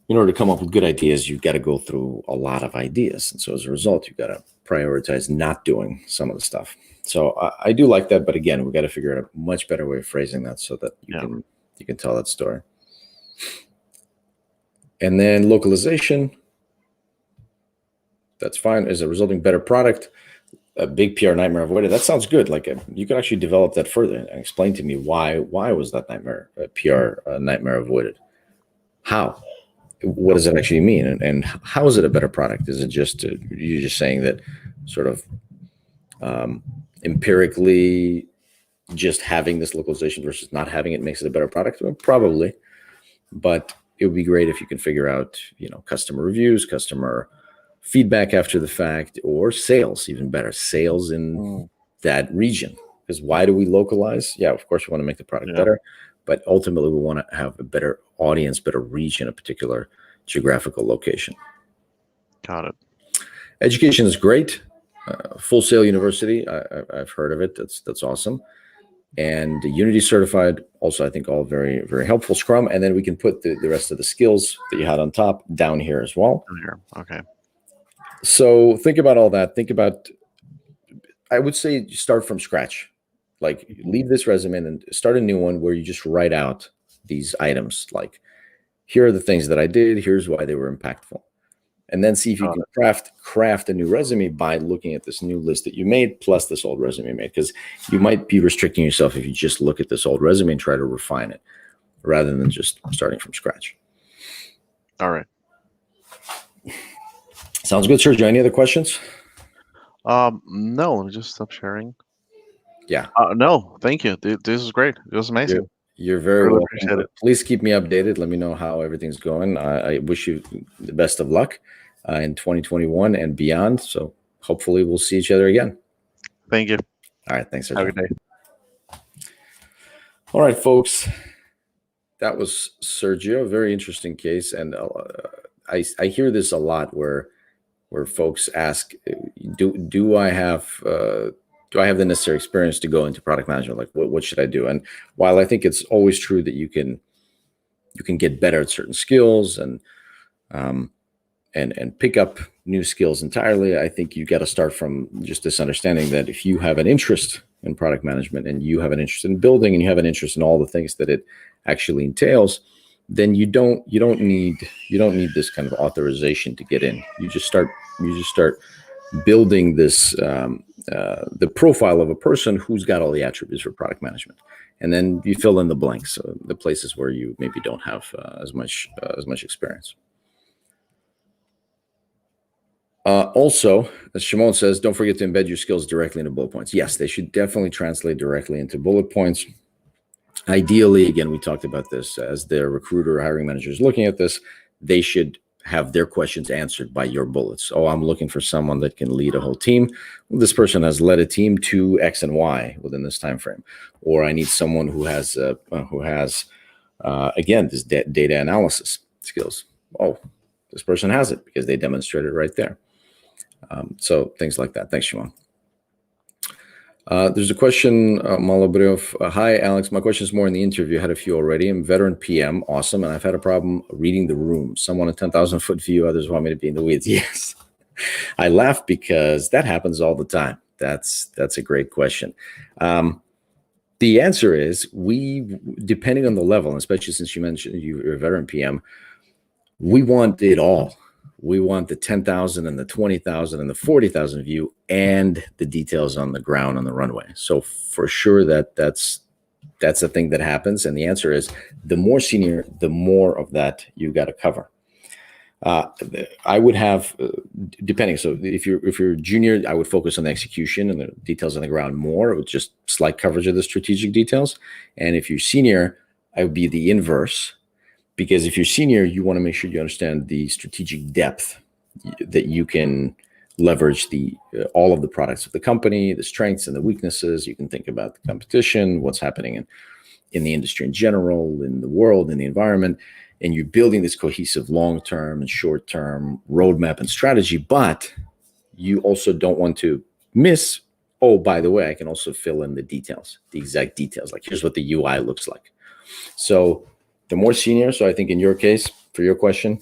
in order to come up with good ideas, you've got to go through a lot of ideas. And so as a result, you've got to prioritize not doing some of the stuff. So I do like that. But again, we've got to figure out a much better way of phrasing that so that you can tell that story. And then localization. That's fine. As a resulting better product, a big PR nightmare avoided. That sounds good. Like you could actually develop that further and explain to me why was that PR nightmare avoided? How? What does it actually mean? And how is it a better product? Is it just you're just saying that sort of empirically just having this localization versus not having it makes it a better product? Well, probably, but it would be great if you can figure out, customer reviews, customer feedback after the fact, or sales, even better, sales in that region. Because why do we localize? Yeah, of course we want to make the product better, but ultimately we want to have a better audience, better reach in a particular geographical location. Got it. Education is great. Full Sail University, I've heard of it. That's awesome. And Unity certified, also I think all very, very helpful. Scrum, and then we can put the rest of the skills that you had on top down here as well. Okay. So think about all that. I would say start from scratch. Like leave this resume and start a new one where you just write out these items. Like, here are the things that I did. Here's why they were impactful. And then see if you can craft a new resume by looking at this new list that you made plus this old resume you made. Because you might be restricting yourself if you just look at this old resume and try to refine it rather than just starting from scratch. All right. Sounds good, Sergio. Any other questions? No, let me just stop sharing. Yeah. No, thank you. This is great. It was amazing. You're very welcome. Appreciate it. Please keep me updated. Let me know how everything's going. I wish you the best of luck in 2021 and beyond. So hopefully we'll see each other again. Thank you. All right. Thanks, Sergio. Have a good day. All right, folks. That was Sergio. Very interesting case. And I hear this a lot where folks ask, do I have the necessary experience to go into product management? Like, what should I do? And while I think it's always true that you can you can get better at certain skills and pick up new skills entirely. I think you got to start from just this understanding that if you have an interest in product management and you have an interest in building and you have an interest in all the things that it actually entails, then you don't need this kind of authorization to get in. You just start building this the profile of a person who's got all the attributes for product management, and then you fill in the blanks, the places where you maybe don't have as much experience. Also, as Shimon says, don't forget to embed your skills directly into bullet points. Yes, they should definitely translate directly into bullet points. Ideally, again, we talked about this, as their recruiter or hiring manager is looking at this, they should have their questions answered by your bullets. Oh, I'm looking for someone that can lead a whole team. Well, this person has led a team to X and Y within this time frame. Or I need someone who has again, this data analysis skills. Oh, this person has it because they demonstrated right there. So things like that. Thanks, Shimon. There's a question, Malabrev. Hi, Alex. My question is more in the interview. I had a few already. I'm veteran PM. Awesome. And I've had a problem reading the room. Some want a 10,000 foot view. Others want me to be in the weeds. Yes. I laugh because that happens all the time. That's a great question. The answer is depending on the level, and especially since you mentioned you're a veteran PM, we want it all. We want the 10,000 and the 20,000 and the 40,000 view and the details on the ground on the runway. So for sure that's a thing that happens. And the answer is the more senior, the more of that you got to cover. I would have, depending. So if you're junior, I would focus on the execution and the details on the ground more, with just slight coverage of the strategic details. And if you're senior, I would be the inverse. Because if you're senior, you want to make sure you understand the strategic depth that you can leverage all of the products of the company, the strengths and the weaknesses. You can think about the competition, what's happening in the industry in general, in the world, in the environment, and you're building this cohesive long-term and short-term roadmap and strategy. But you also don't want to miss, oh, by the way, I can also fill in the details, the exact details. Like, here's what the UI looks like. So the more senior, so I think in your case, for your question,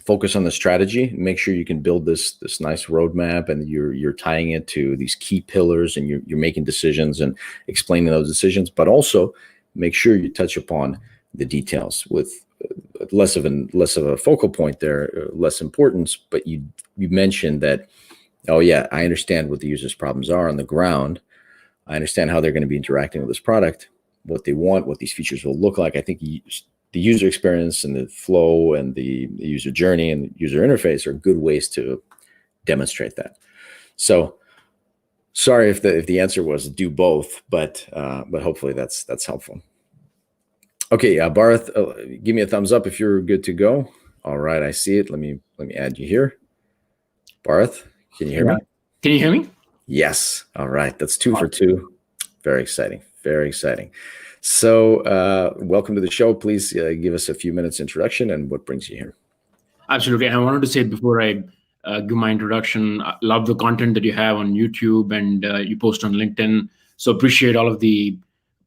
focus on the strategy. Make sure you can build this nice roadmap, and you're tying it to these key pillars, and you're making decisions and explaining those decisions. But also make sure you touch upon the details with less of a focal point there, less importance. But you mentioned that, oh yeah, I understand what the user's problems are on the ground. I understand how they're going to be interacting with this product, what they want, what these features will look like. I think the user experience and the flow and the user journey and the user interface are good ways to demonstrate that. So sorry if the answer was do both, but hopefully that's helpful. Okay, Barath, give me a thumbs up if you're good to go. All right, I see it. Let me add you here. Barath, can you hear me? Can you hear me? Yes. All right, that's 2 for 2. Very exciting. Very exciting. So welcome to the show. Please give us a few minutes introduction and what brings you here. Absolutely. And I wanted to say before I give my introduction, I love the content that you have on YouTube and you post on LinkedIn. So appreciate all of the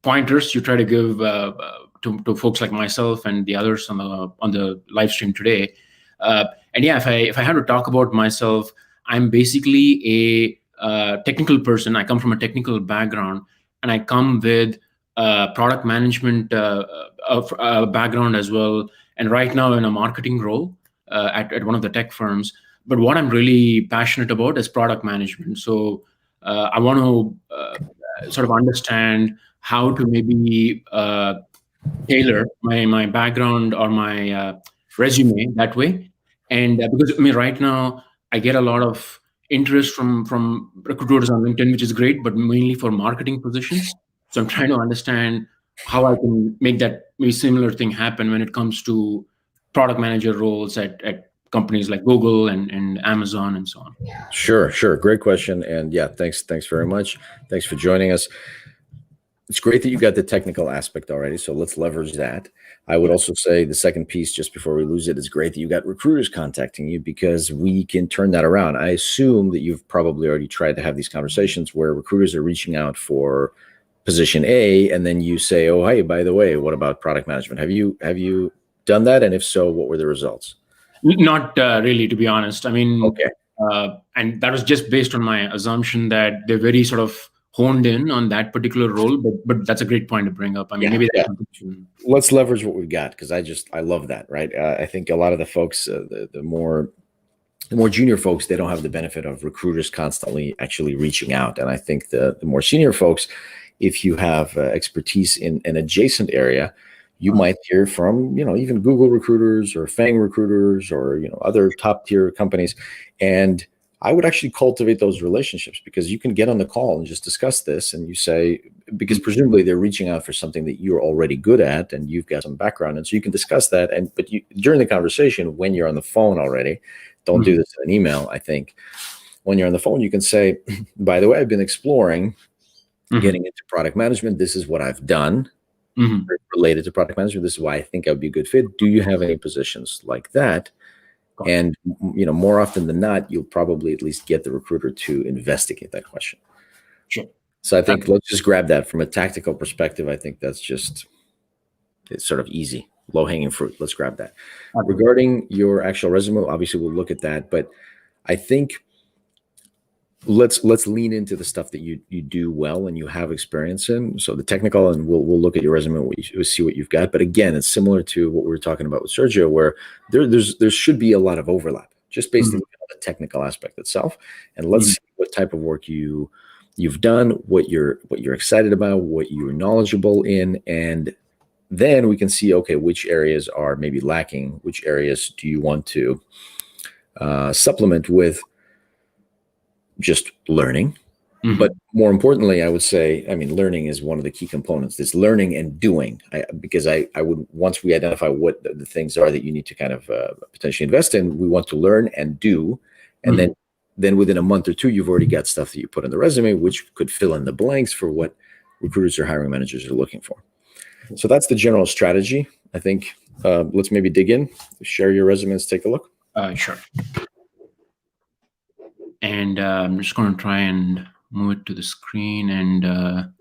pointers you try to give to folks like myself and the others on the live stream today. And yeah, if I had to talk about myself, I'm basically a technical person. I come from a technical background, and I come with product management background as well. And right now in a marketing role at one of the tech firms. But what I'm really passionate about is product management. So I want to sort of understand how to maybe tailor my background or my resume that way. And because right now I get a lot of interest from recruiters on LinkedIn, which is great, but mainly for marketing positions. So I'm trying to understand how I can make that maybe similar thing happen when it comes to product manager roles at companies like Google and Amazon and so on. Sure. Great question. And yeah, thanks very much. Thanks for joining us. It's great that you got the technical aspect already, so let's leverage that. I would also say the second piece, just before we lose it, is great that you got recruiters contacting you, because we can turn that around. I assume that you've probably already tried to have these conversations where recruiters are reaching out for position A, and then you say, oh, hey, by the way, what about product management? Have you done that? And if so, what were the results? Not really, to be honest. I mean, Okay. and that was just based on my assumption that they're very sort of honed in on that particular role. But that's a great point to bring up. I mean, maybe that's let's leverage what we've got, because I love that, right? I think a lot of the folks, the more junior folks, they don't have the benefit of recruiters constantly actually reaching out. And I think the more senior folks, if you have expertise in an adjacent area, you might hear from, even Google recruiters or Fang recruiters or, other top tier companies. And I would actually cultivate those relationships, because you can get on the call and just discuss this. And you say, because presumably they're reaching out for something that you're already good at and you've got some background. And so you can discuss that. But during the conversation, when you're on the phone already, don't do this in an email. I think when you're on the phone, you can say, by the way, I've been exploring getting into product management. This is what I've done related to product management. This is why I think I'd be a good fit. Do you have any positions like that? And, more often than not, you'll probably at least get the recruiter to investigate that question. Sure. So I think let's just grab that from a tactical perspective. I think that's it's sort of easy, low hanging fruit. Let's grab that. Regarding your actual resume, obviously we'll look at that, but I think let's lean into the stuff that you do well and you have experience in. So the technical, and we'll look at your resume, we'll see what you've got. But again, it's similar to what we were talking about with Sergio, where there should be a lot of overlap just based on the technical aspect itself. And let's see what type of work you've done, what you're excited about, what you're knowledgeable in, and then we can see, okay, which areas are maybe lacking, which areas do you want to supplement with just learning. But more importantly, I would say, learning is one of the key components. This learning and doing, because I would, once we identify what the things are that you need to kind of potentially invest in, we want to learn and do. And then within a month or two, you've already got stuff that you put on the resume, which could fill in the blanks for what recruiters or hiring managers are looking for. So that's the general strategy. I think let's maybe dig in, share your resume, let's take a look. Sure. And I'm just going to try and move it to the screen and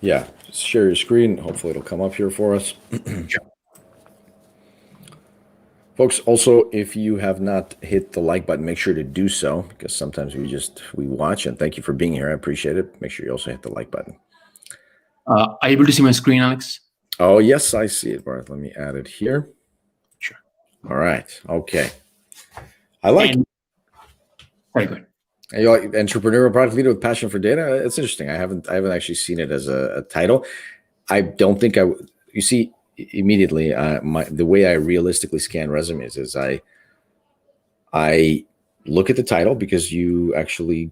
yeah, just share your screen. Hopefully it'll come up here for us. Sure. Folks, also, if you have not hit the like button, make sure to do so, because sometimes we watch, and thank you for being here. I appreciate it. Make sure you also hit the like button. Are you able to see my screen, Alex? Oh, yes, I see it, Barath. Let me add it here. Sure. All right. Okay. I like it. Very good. And you're like entrepreneurial product leader with passion for data. It's interesting. I haven't actually seen it as a title. I don't think you see, immediately, the way I realistically scan resumes is I look at the title, because you actually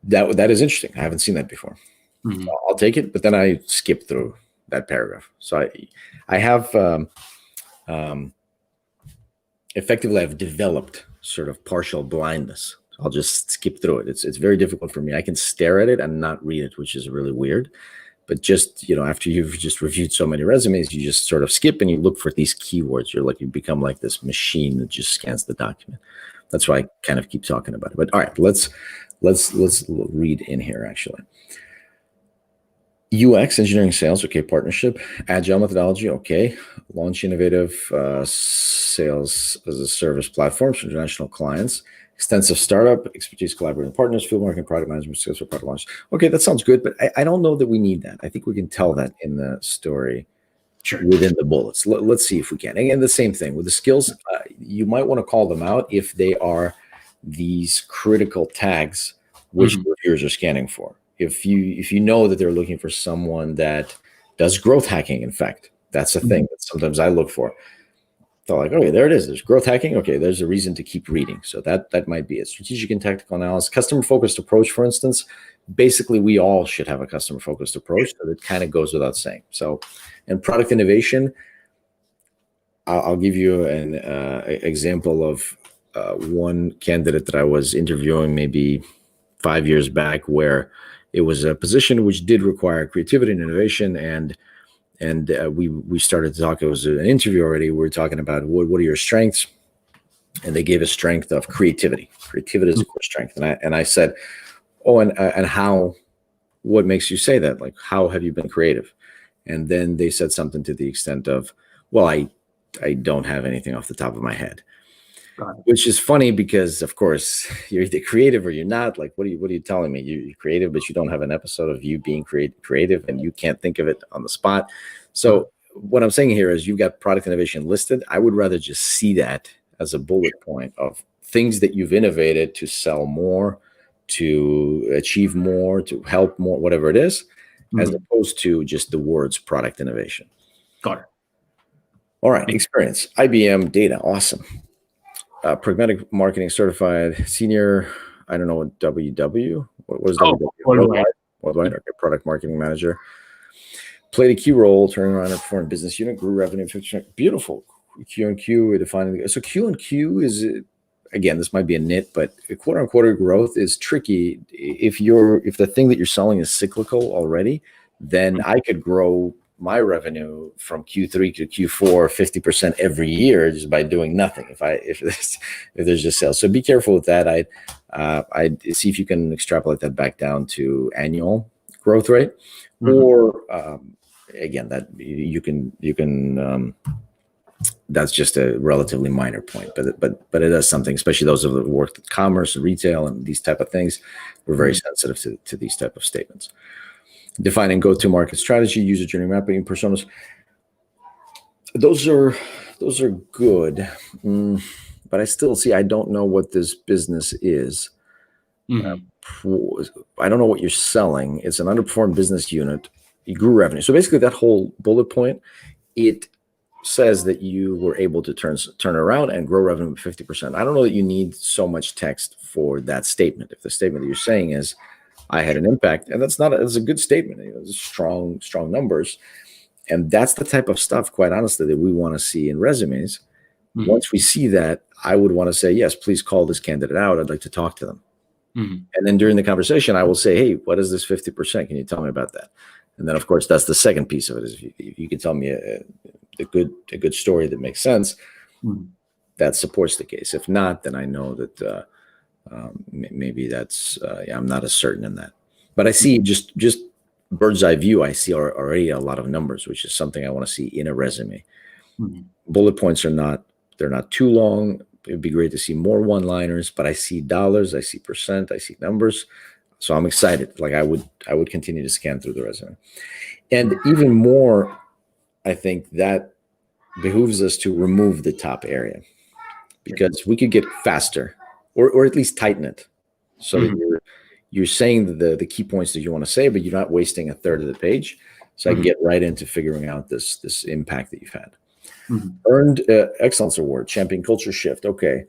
that is interesting. I haven't seen that before. So I'll take it, but then I skip through that paragraph. So I have effectively I've developed sort of partial blindness. I'll just skip through it. It's very difficult for me. I can stare at it and not read it, which is really weird. But just, after you've just reviewed so many resumes, you just sort of skip and you look for these keywords. You become like this machine that just scans the document. That's why I kind of keep talking about it. But all right, let's read in here actually. UX, engineering sales, okay. Partnership, agile methodology, okay. Launch innovative sales as a service platforms for international clients. Extensive startup expertise, collaborating with partners, field marketing, product management, skills for product launch. Okay, that sounds good, but I don't know that we need that. I think we can tell that in the story within the bullets. Let's see if we can. Again, the same thing with the skills. You might want to call them out if they are these critical tags which reviewers are scanning for. If you know that they're looking for someone that does growth hacking, in fact, that's a thing that sometimes I look for. They're like, okay, there it is. There's growth hacking. Okay, there's a reason to keep reading. So that might be it. Strategic and tactical analysis, customer-focused approach, for instance. Basically, we all should have a customer-focused approach. So that kind of goes without saying. So, and product innovation, I'll give you an example of one candidate that I was interviewing maybe 5 years back, where it was a position which did require creativity and innovation, and we started to talk. It was an interview already. We were talking about what are your strengths, and they gave a strength of creativity. Creativity is a core strength. And I said, oh, and how, what makes you say that? Like, how have you been creative? And then they said something to the extent of, well, I don't have anything off the top of my head, which is funny because, of course, you're either creative or you're not. Like, what are you telling me? You're creative, but you don't have an episode of you being creative, and you can't think of it on the spot. So what I'm saying here is you've got product innovation listed. I would rather just see that as a bullet point of things that you've innovated to sell more, to achieve more, to help more, whatever it is, as opposed to just the words product innovation. Got it. All right, experience. IBM data, awesome. Pragmatic marketing certified senior, I don't know what WW, what was WW? Worldwide, okay, product marketing manager. Played a key role, turning around a foreign business unit, grew revenue 50%. Beautiful. Q&Q, defining. So Q&Q is, again, this might be a nit, but quarter-on-quarter growth is tricky. If the thing that you're selling is cyclical already, then I could grow my revenue from Q3 to Q4 50% every year just by doing nothing. If there's just sales, so be careful with that. I'd see if you can extrapolate that back down to annual growth rate, or again, that you can. That's just a relatively minor point, but it does something, especially those of that work with commerce and retail and these type of things. We're very sensitive to these type of statements. Defining go-to-market strategy, user journey mapping, personas. Those are good, but I still see. I don't know what this business is. I don't know what you're selling. It's an underperformed business unit. You grew revenue. So basically, that whole bullet point, it says that you were able to turn around and grow revenue by 50%. I don't know that you need so much text for that statement. If the statement that you're saying is, I had an impact, and it's a good statement. It's strong numbers, and that's the type of stuff, quite honestly, that we want to see in resumes. Once we see that, I would want to say, yes, please call this candidate out. I'd like to talk to them. And then during the conversation, I will say, hey, what is this 50%? Can you tell me about that? And then, of course, that's the second piece of it. Is if you can tell me a good story that makes sense, that supports the case. If not, then I know that maybe that's I'm not as certain in that. But I see just bird's eye view. I see already a lot of numbers, which is something I want to see in a resume. Bullet points they're not too long. It'd be great to see more one-liners, but I see dollars, I see percent, I see numbers. So I'm excited. Like I would continue to scan through the resume. And even more, I think that behooves us to remove the top area, because we could get faster, or at least tighten it, so that you're saying the key points that you want to say, but you're not wasting a third of the page. So I can get right into figuring out this impact that you've had. Earned Excellence Award, Champion Culture Shift. Okay.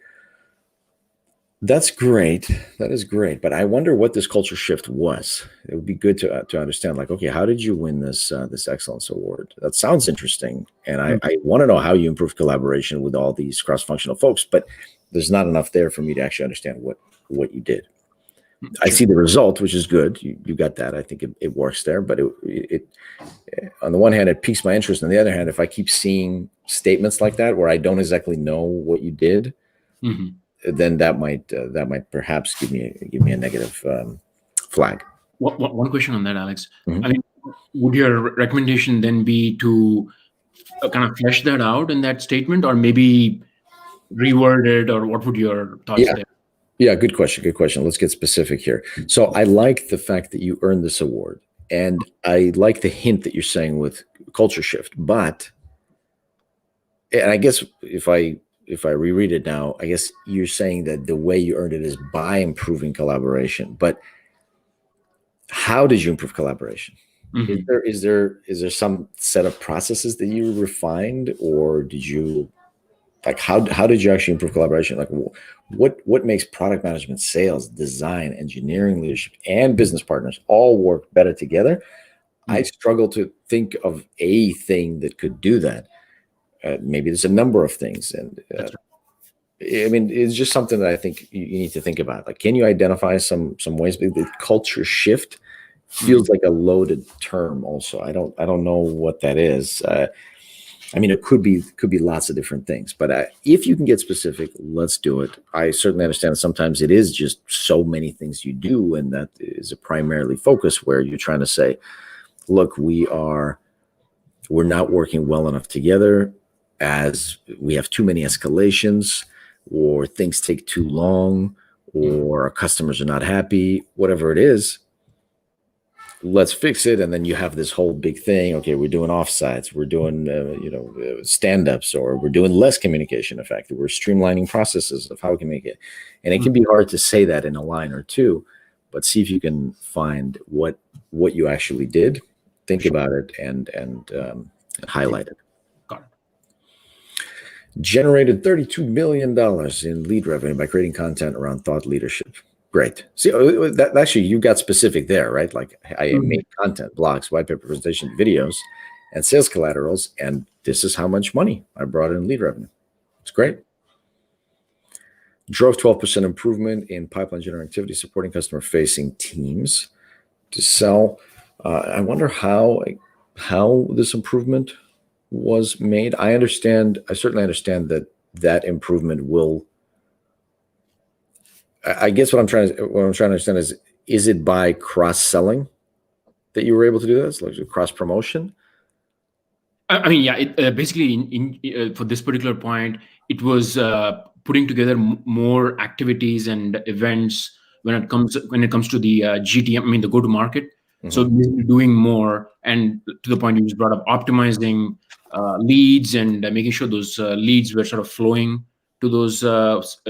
That's great. That is great. But I wonder what this culture shift was. It would be good to understand, like, okay, how did you win this excellence award? That sounds interesting. And I want to know how you improved collaboration with all these cross-functional folks, but there's not enough there for me to actually understand what you did. I see the result, which is good. You got that. I think it works there. But it on the one hand, it piques my interest. On the other hand, if I keep seeing statements like that where I don't exactly know what you did, then that might perhaps give me a negative flag. One question on that, Alex. I mean, would your recommendation then be to kind of flesh that out in that statement, or maybe reword it, or what would your thoughts there? Yeah, good question. Let's get specific here. So I like the fact that you earned this award, and I like the hint that you're saying with culture shift. But, and I guess if I reread it now, I guess you're saying that the way you earned it is by improving collaboration. But how did you improve collaboration? Is there some set of processes that you refined, or did you, like, how did you actually improve collaboration? Like, what makes product management, sales, design, engineering, leadership, and business partners all work better together? I struggle to think of a thing that could do that. Maybe there's a number of things, and I mean, it's just something that I think you need to think about. Like, can you identify some ways? The culture shift feels like a loaded term. Also, I don't know what that is. I mean, it could be lots of different things, but if you can get specific, let's do it. I certainly understand that sometimes it is just so many things you do, and that is a primarily focus where you're trying to say, look, we're not working well enough together, as we have too many escalations, or things take too long, or our customers are not happy, whatever it is. Let's fix it. And then you have this whole big thing. Okay, we're doing offsites, we're doing stand-ups, or we're doing less communication. In fact, we're streamlining processes of how we can make it. And it can be hard to say that in a line or two, but see if you can find what you actually did, think about it, and highlight it. Got it. Generated $32 million in lead revenue by creating content around thought leadership. Great. See, that actually, you got specific there, right? Like, I made content, blogs, white paper presentation, videos, and sales collaterals, and this is how much money I brought in lead revenue. It's great. Drove 12% improvement in pipeline generating activity, supporting customer-facing teams to sell. I wonder how this improvement was made. I certainly understand that improvement will. I guess what I'm trying to understand is it by cross-selling that you were able to do this, like cross-promotion? I mean, yeah. Basically, for this particular point, it was putting together more activities and events when it comes to the GTM. I mean, the go-to-market. Mm-hmm. So doing more, and to the point you just brought up, optimizing leads and making sure those leads were sort of flowing to those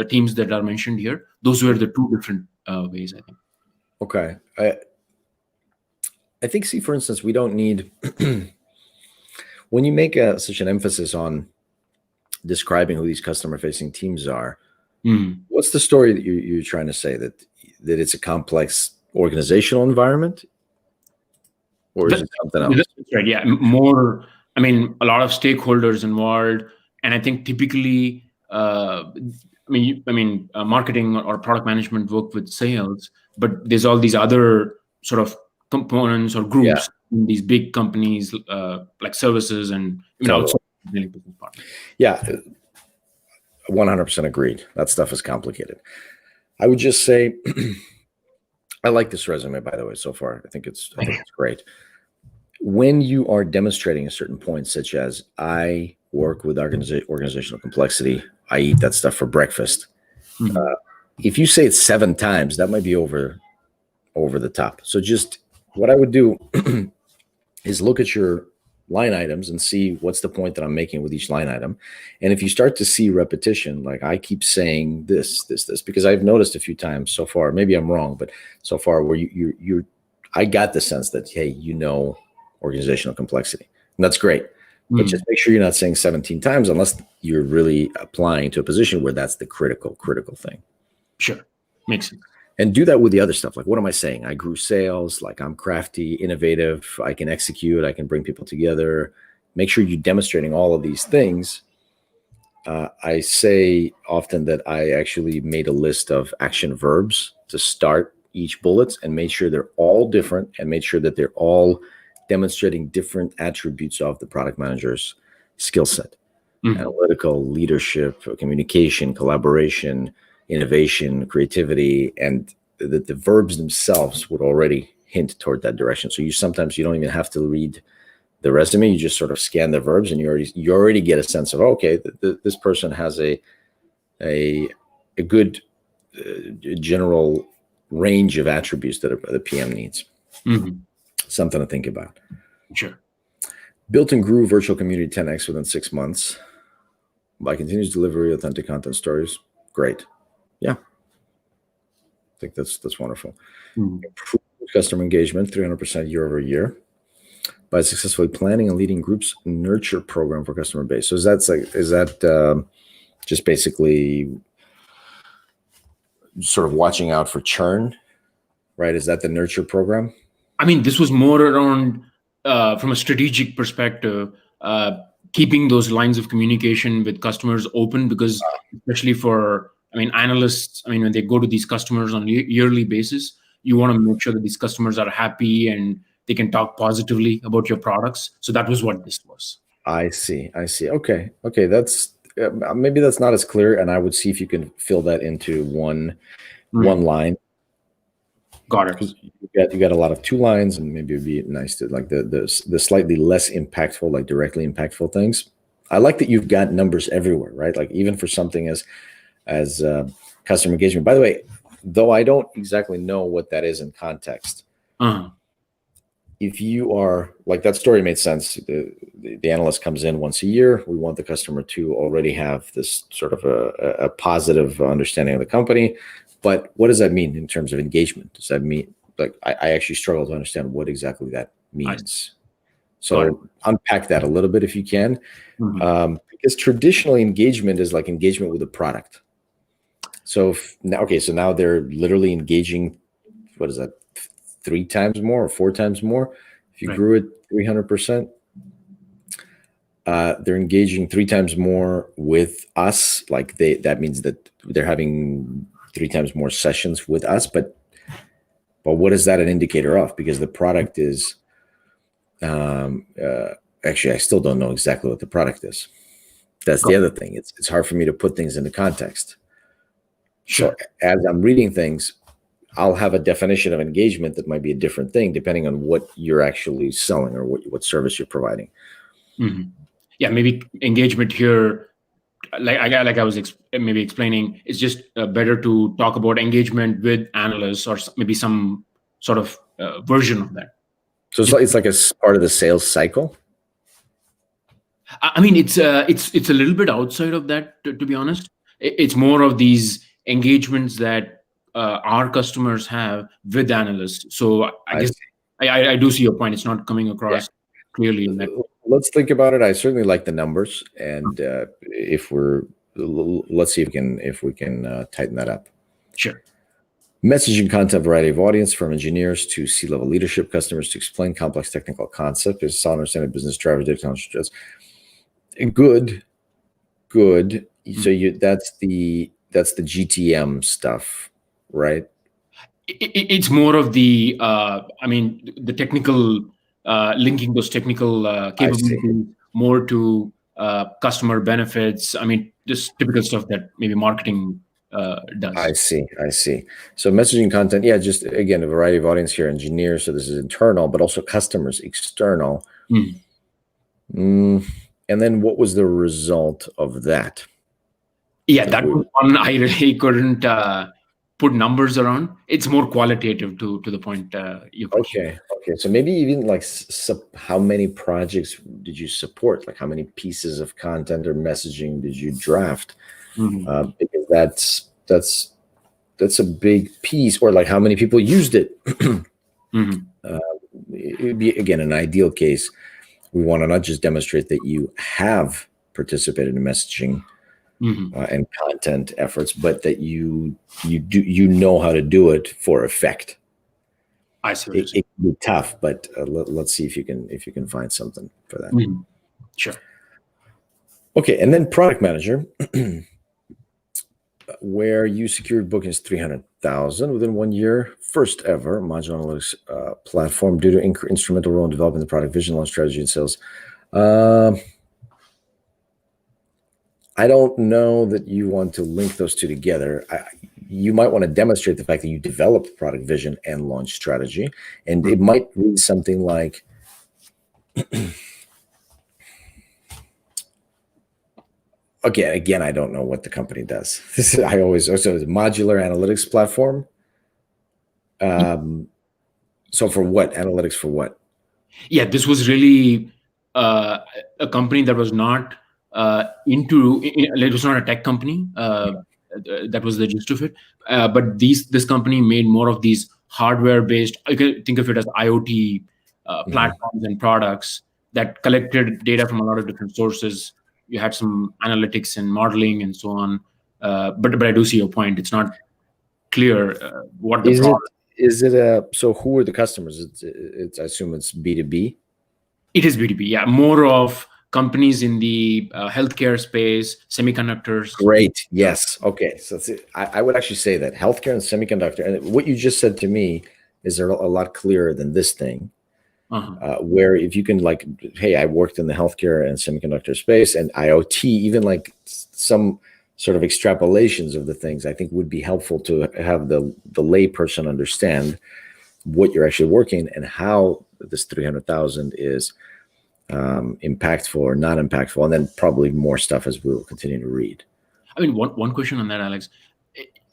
teams that are mentioned here. Those were the two different ways, I think. Okay. I think, see, for instance, we don't need, when you make such an emphasis on describing who these customer-facing teams are, what's the story that you're trying to say? That it's a complex organizational environment? Or is it something else? That's right, yeah. More, I mean, a lot of stakeholders involved, and I think typically, marketing or product management work with sales, but there's all these other sort of components or groups in these big companies, like services and also business partners. Yeah, 100% agreed. That stuff is complicated. I would just say, I like this resume, by the way, so far. I think it's great. When you are demonstrating a certain point, such as I work with organizational complexity, I eat that stuff for breakfast. Mm-hmm. If you say it 7 times, that might be over the top. So just what I would do is look at your line items and see what's the point that I'm making with each line item. And if you start to see repetition, like I keep saying this, because I've noticed a few times so far, maybe I'm wrong, but so far where I got the sense that, hey, organizational complexity, and that's great. But just make sure you're not saying 17 times unless you're really applying to a position where that's the critical thing. Sure. Makes sense. And do that with the other stuff. Like, what am I saying? I grew sales, like I'm crafty, innovative, I can execute, I can bring people together. Make sure you're demonstrating all of these things. I say often that I actually made a list of action verbs to start each bullet and made sure they're all different and made sure that they're all demonstrating different attributes of the product manager's skill set. Analytical, leadership, communication, collaboration, innovation, creativity, and the verbs themselves would already hint toward that direction. So sometimes you don't even have to read the resume. You just sort of scan the verbs and you already get a sense of, okay, this person has a good general range of attributes that the PM needs. Mm-hmm. Something to think about. Sure. Built and grew virtual community 10x within 6 months by continuous delivery, authentic content stories. Great. Yeah. I think that's wonderful. Improved customer engagement 300% year over year by successfully planning and leading groups nurture program for customer base. So is that just basically sort of watching out for churn, right? Is that the nurture program? I mean, this was more around from a strategic perspective, keeping those lines of communication with customers open, because especially for, analysts, when they go to these customers on a yearly basis, you want to make sure that these customers are happy and they can talk positively about your products. So that was what this was. I see. I see. Okay. Okay. That's maybe that's not as clear, and I would see if you can fill that into one line, Got it. because you got a lot of two lines, and maybe it'd be nice to like the slightly less impactful, like directly impactful things. I like that you've got numbers everywhere, right? Like even for something as customer engagement. By the way, though I don't exactly know what that is in context. Uh-huh. If you are like that story made sense. The analyst comes in once a year. We want the customer to already have this sort of a positive understanding of the company. But what does that mean in terms of engagement? Does that mean like I actually struggle to understand what exactly that means? So unpack that a little bit if you can. Because traditionally engagement is like engagement with a product. So now they're literally engaging, what is that, 3 times more or 4 times more? If you grew it 300%, they're engaging 3 times more with us. Like that means that they're having 3 times more sessions with us. But what is that an indicator of? Because the product is, actually, I still don't know exactly what the product is. That's the other thing. It's hard for me to put things into context. Sure. So as I'm reading things, I'll have a definition of engagement that might be a different thing depending on what you're actually selling or what service you're providing. Yeah, maybe engagement here, like I was maybe explaining, it's just better to talk about engagement with analysts or maybe some sort of version of that. So it's like a part of the sales cycle. I mean, it's a little bit outside of that, to be honest. It's more of these engagements that our customers have with analysts. So I guess I do see your point. It's not coming across clearly in that. Let's think about it. I certainly like the numbers, and let's see if we can tighten that up. Sure. Messaging content variety of audience, from engineers to C-level leadership, customers to explain complex technical concepts, is solid understanding business drivers, data technology. Good. So that's the GTM stuff, right? It's more of the the technical linking those technical capabilities more to customer benefits. I mean, just typical stuff that maybe marketing does. I see. So messaging content, just again, a variety of audience here, engineers. So this is internal, but also customers, external. And then what was the result of that? Yeah, that was one I really couldn't put numbers around. It's more qualitative to the point you put. Okay. So maybe even like how many projects did you support? Like how many pieces of content or messaging did you draft? Because that's a big piece. Or like how many people used it? It'd be, again, an ideal case. We want to not just demonstrate that you have participated in messaging and content efforts, but that you know how to do it for effect. I see. It can be tough, but let's see if you can find something for that. Sure. Okay, and then product manager, where you secured bookings 300,000 within 1 year, first ever modular analytics platform due to instrumental role in developing the product vision, launch strategy, and sales. I don't know that you want to link those two together. You might want to demonstrate the fact that you developed product vision and launch strategy, and it might read something like, again, I don't know what the company does. It's a modular analytics platform. So for what? Analytics for what? Yeah, this was really a company that was not it was not a tech company. That was the gist of it. But this company made more of these hardware-based. You can think of it as IoT platforms and products that collected data from a lot of different sources. You had some analytics and modeling and so on. But I do see your point. It's not clear what the product is. So who are the customers? I assume it's B2B. It is B2B. Yeah, more of companies in the healthcare space, semiconductors. Great. Yes. Okay. So I would actually say that healthcare and semiconductor, and what you just said to me is a lot clearer than this thing. where if you can like, hey, I worked in the healthcare and semiconductor space and IoT, even like some sort of extrapolations of the things, I think would be helpful to have the lay person understand what you're actually working and how this 300,000 is impactful or not impactful, and then probably more stuff as we will continue to read. I mean, one question on that, Alex.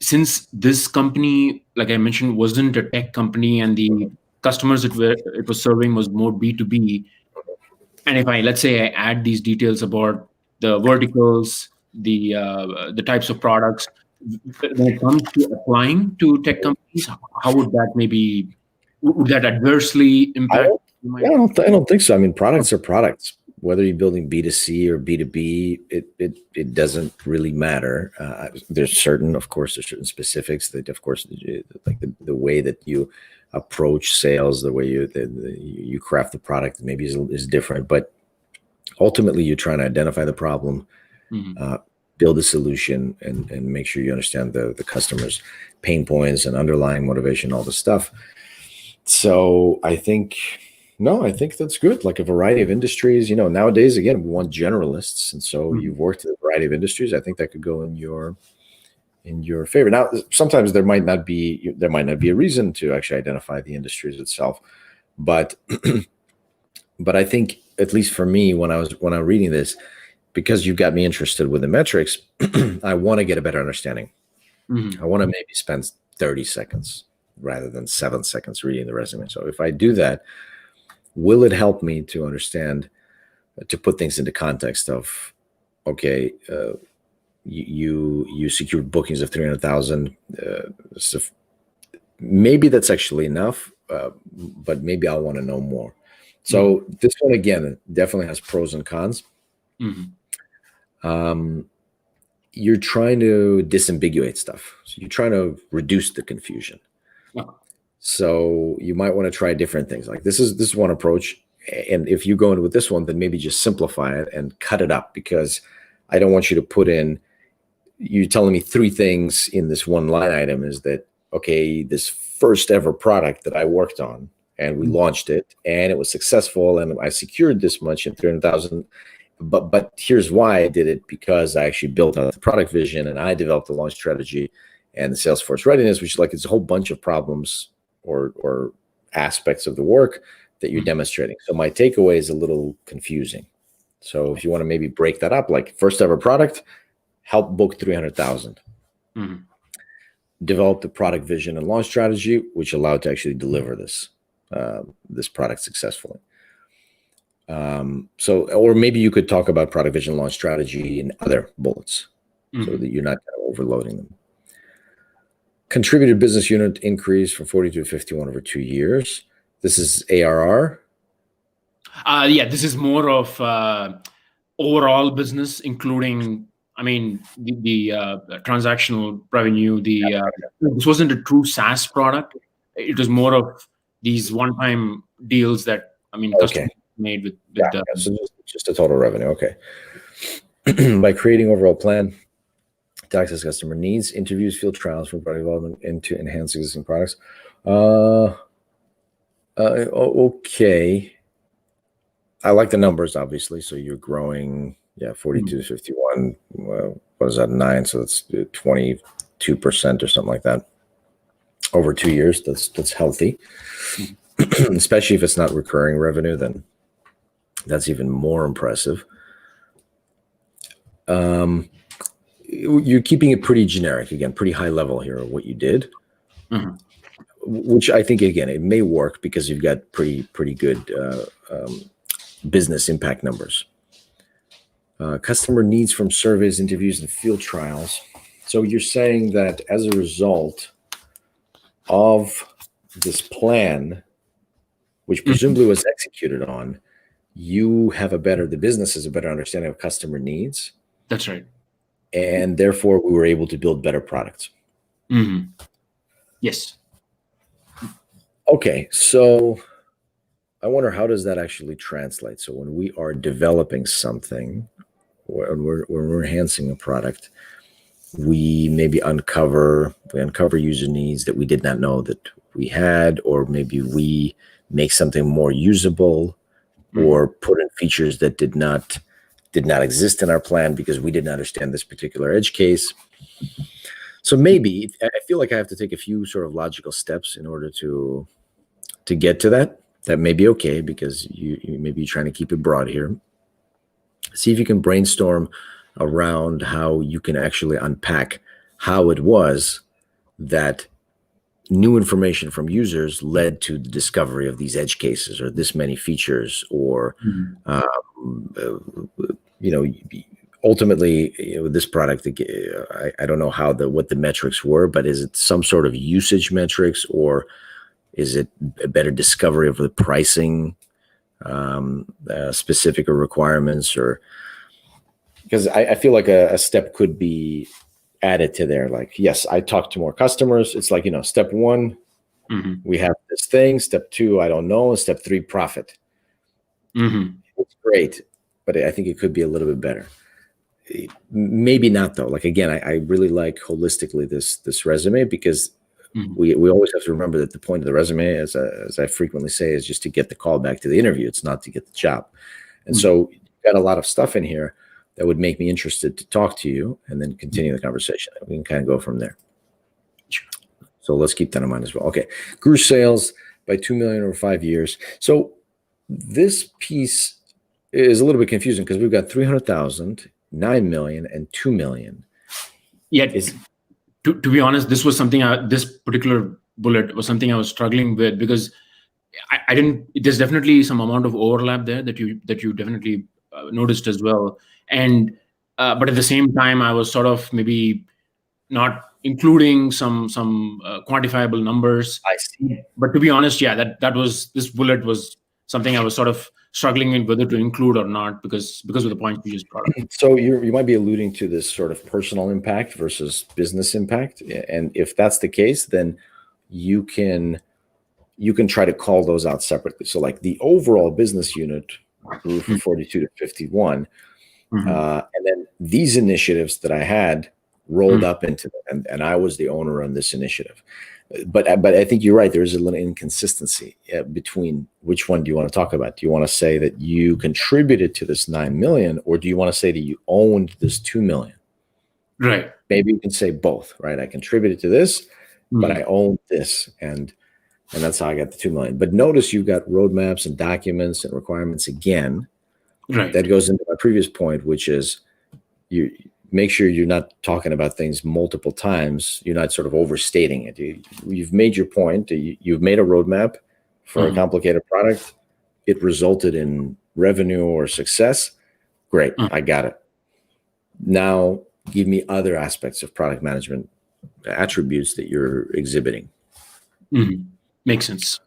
Since this company, like I mentioned, wasn't a tech company, and the customers it was serving was more B2B, and if let's say I add these details about the verticals, the types of products, when it comes to applying to tech companies, how would that adversely impact? I don't think so. I mean, products are products. Whether you're building B2C or B2B, it doesn't really matter. There's certain specifics that, of course, like the way that you approach sales, the way you craft the product maybe is different. But ultimately, you're trying to identify the problem, build a solution, and make sure you understand the customer's pain points and underlying motivation, all this stuff. So I think that's good. Like a variety of industries, nowadays, again, we want generalists. And so you've worked in a variety of industries. I think that could go in your favor. Now, sometimes there might not be a reason to actually identify the industries itself. But I think, at least for me, when I'm reading this, because you got me interested with the metrics, I want to get a better understanding. I want to maybe spend 30 seconds rather than 7 seconds reading the resume. So if I do that, will it help me to understand, to put things into context of, okay, you secured bookings of 300,000. So maybe that's actually enough, but maybe I'll want to know more. So this one, again, definitely has pros and cons. You're trying to disambiguate stuff. So you're trying to reduce the confusion. So you might want to try different things. Like this is one approach. And if you go in with this one, then maybe just simplify it and cut it up, because I don't want you to put in, you're telling me 3 things in this one line item is that, okay, this first ever product that I worked on and we launched it and it was successful and I secured this much in 300,000. But here's why I did it, because I actually built out the product vision and I developed the launch strategy and the Salesforce readiness, which it's a whole bunch of problems or aspects of the work that you're demonstrating. So my takeaway is a little confusing. So if you want to maybe break that up, like first ever product, help book 300,000. Develop the product vision and launch strategy, which allowed to actually deliver this product successfully. Or maybe you could talk about product vision, launch strategy in other bullets, so that you're not overloading them. Contributed business unit increase from 42 to 51 over 2 years. This is ARR. Yeah, this is more of overall business, including, the transactional revenue. This wasn't a true SaaS product. It was more of these one-time deals that customers made with so just a total revenue. Okay. By creating overall plan to access customer needs, interviews, field trials from product development, and to enhance existing products. Okay. I like the numbers, obviously. So you're growing, 42 to 51. What is that, 9? So that's 22% or something like that over 2 years. That's healthy. Especially if it's not recurring revenue, then that's even more impressive. You're keeping it pretty generic, again, pretty high level here of what you did, which I think, again, it may work because you've got pretty good business impact numbers. Customer needs from surveys, interviews, and field trials. So you're saying that as a result of this plan, which presumably was executed on, the business has a better understanding of customer needs. That's right. And therefore, we were able to build better products. Yes. Okay, so I wonder, how does that actually translate? So when we are developing something, when we're enhancing a product, we maybe uncover user needs that we did not know that we had, or maybe we make something more usable, or put in features that did not exist in our plan because we didn't understand this particular edge case. So maybe I feel like I have to take a few sort of logical steps in order to get to that. That may be okay, because you maybe you're trying to keep it broad here. See if you can brainstorm around how you can actually unpack how it was that new information from users led to the discovery of these edge cases, or this many features, or ultimately, this product, I don't know what the metrics were, but is it some sort of usage metrics, or is it a better discovery of the pricing specific or requirements? Or because I feel like a step could be added to there. Like, yes, I talk to more customers. It's like, step one, we have this thing. Step two, I don't know. Step three, profit. It's great, but I think it could be a little bit better. Maybe not, though. Like, again, I really like holistically this resume, because we always have to remember that the point of the resume, as I frequently say, is just to get the call back to the interview. It's not to get the job. And so you've got a lot of stuff in here that would make me interested to talk to you, and then continue the conversation. We can kind of go from there. Sure. So let's keep that in mind as well. Okay. Grew sales by $2 million over 5 years. So this piece is a little bit confusing, because we've got 300,000, 9 million, and 2 million. Yeah. To be honest, this was something, this particular bullet was something I was struggling with, because I didn't, there's definitely some amount of overlap there that you definitely noticed as well. And, but at the same time, I was sort of maybe not including some quantifiable numbers. I see. But to be honest, yeah, this bullet was something I was sort of struggling with whether to include or not, because of the points you just brought up. So you might be alluding to this sort of personal impact versus business impact. And if that's the case, then you can try to call those out separately. So like the overall business unit grew from 42 to 51. And then these initiatives that I had rolled up into them, and I was the owner on this initiative. But I think you're right. There is a little inconsistency between which one do you want to talk about? Do you want to say that you contributed to this 9 million, or do you want to say that you owned this 2 million? Right. Maybe you can say both, right? I contributed to this, but I owned this, and that's how I got the 2 million. But notice you've got roadmaps and documents and requirements again. Right. That goes into my previous point, which is you make sure you're not talking about things multiple times. You're not sort of overstating it. You've made your point. You've made a roadmap for a complicated product. It resulted in revenue or success. Great. I got it. Now give me other aspects of product management attributes that you're exhibiting. Makes sense.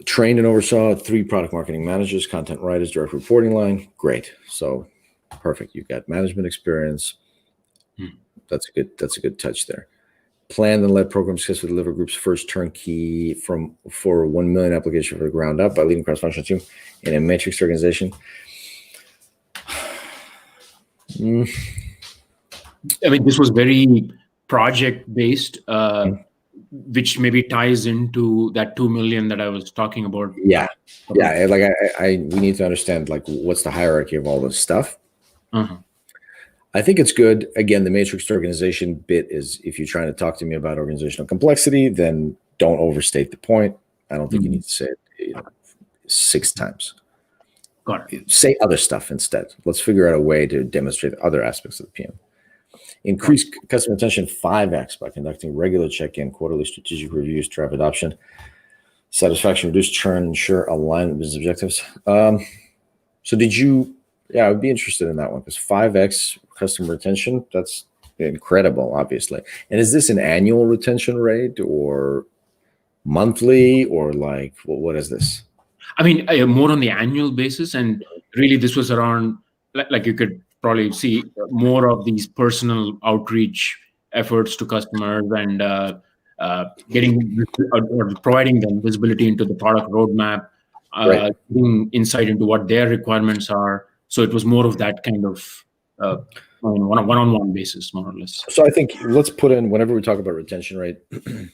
Trained and oversaw 3 product marketing managers, content writers, direct reporting line. Great. So perfect. You've got management experience. That's a good touch there. Planned and led programs successfully deliver group's first turnkey for 1 million application from the ground up by leading cross-functional team in a matrix organization. I mean, this was very project-based, which maybe ties into that 2 million that I was talking about. Yeah. Like we need to understand like what's the hierarchy of all this stuff. I think it's good. Again, the matrix organization bit is, if you're trying to talk to me about organizational complexity, then don't overstate the point. I don't think you need to say it 6 times. Got it. Say other stuff instead. Let's figure out a way to demonstrate other aspects of the PM. Increase customer retention 5x by conducting regular check-in, quarterly strategic reviews, drive adoption, satisfaction, reduce churn, ensure alignment with business objectives. So did you? Yeah, I would be interested in that one, because 5x customer retention, that's incredible, obviously. And is this an annual retention rate or monthly, or like what is this? I mean, more on the annual basis, and really this was around, like you could probably see more of these personal outreach efforts to customers, and getting or providing them visibility into the product roadmap, giving insight into what their requirements are. So it was more of that kind of one-on-one basis, more or less. So I think let's put in, whenever we talk about retention rate, I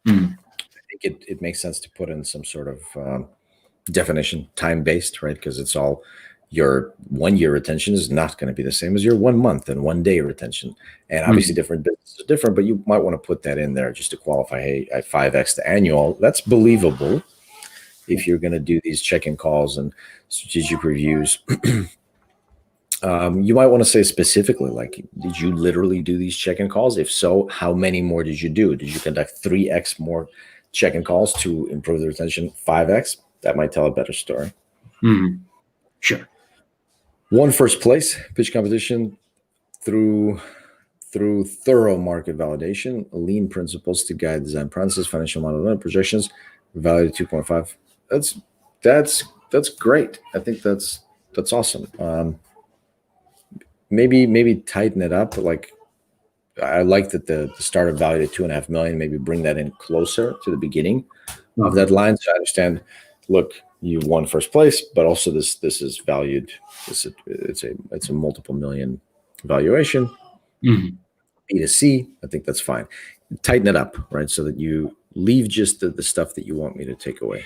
think think it makes sense to put in some sort of definition, time-based, right? Because it's all your 1 year retention is not going to be the same as your 1 month and 1 day retention. And obviously different businesses are different, but you might want to put that in there just to qualify, hey, I 5X the annual. That's believable if you're going to do these check-in calls and strategic reviews. You might want to say specifically, like, did you literally do these check-in calls? If so, how many more did you do? Did you conduct 3X more check-in calls to improve the retention 5X? That might tell a better story. Sure. Won first place, pitch competition through thorough market validation, lean principles to guide design process, financial model projections, value 2.5. That's great. I think that's awesome. Maybe tighten it up. Like, I like that the startup value at $2.5 million. Maybe bring that in closer to the beginning of that line. So I understand. Look, you won first place, but also this is valued. It's a multiple million valuation. B2C. I think that's fine. Tighten it up, right? So that you leave just the stuff that you want me to take away.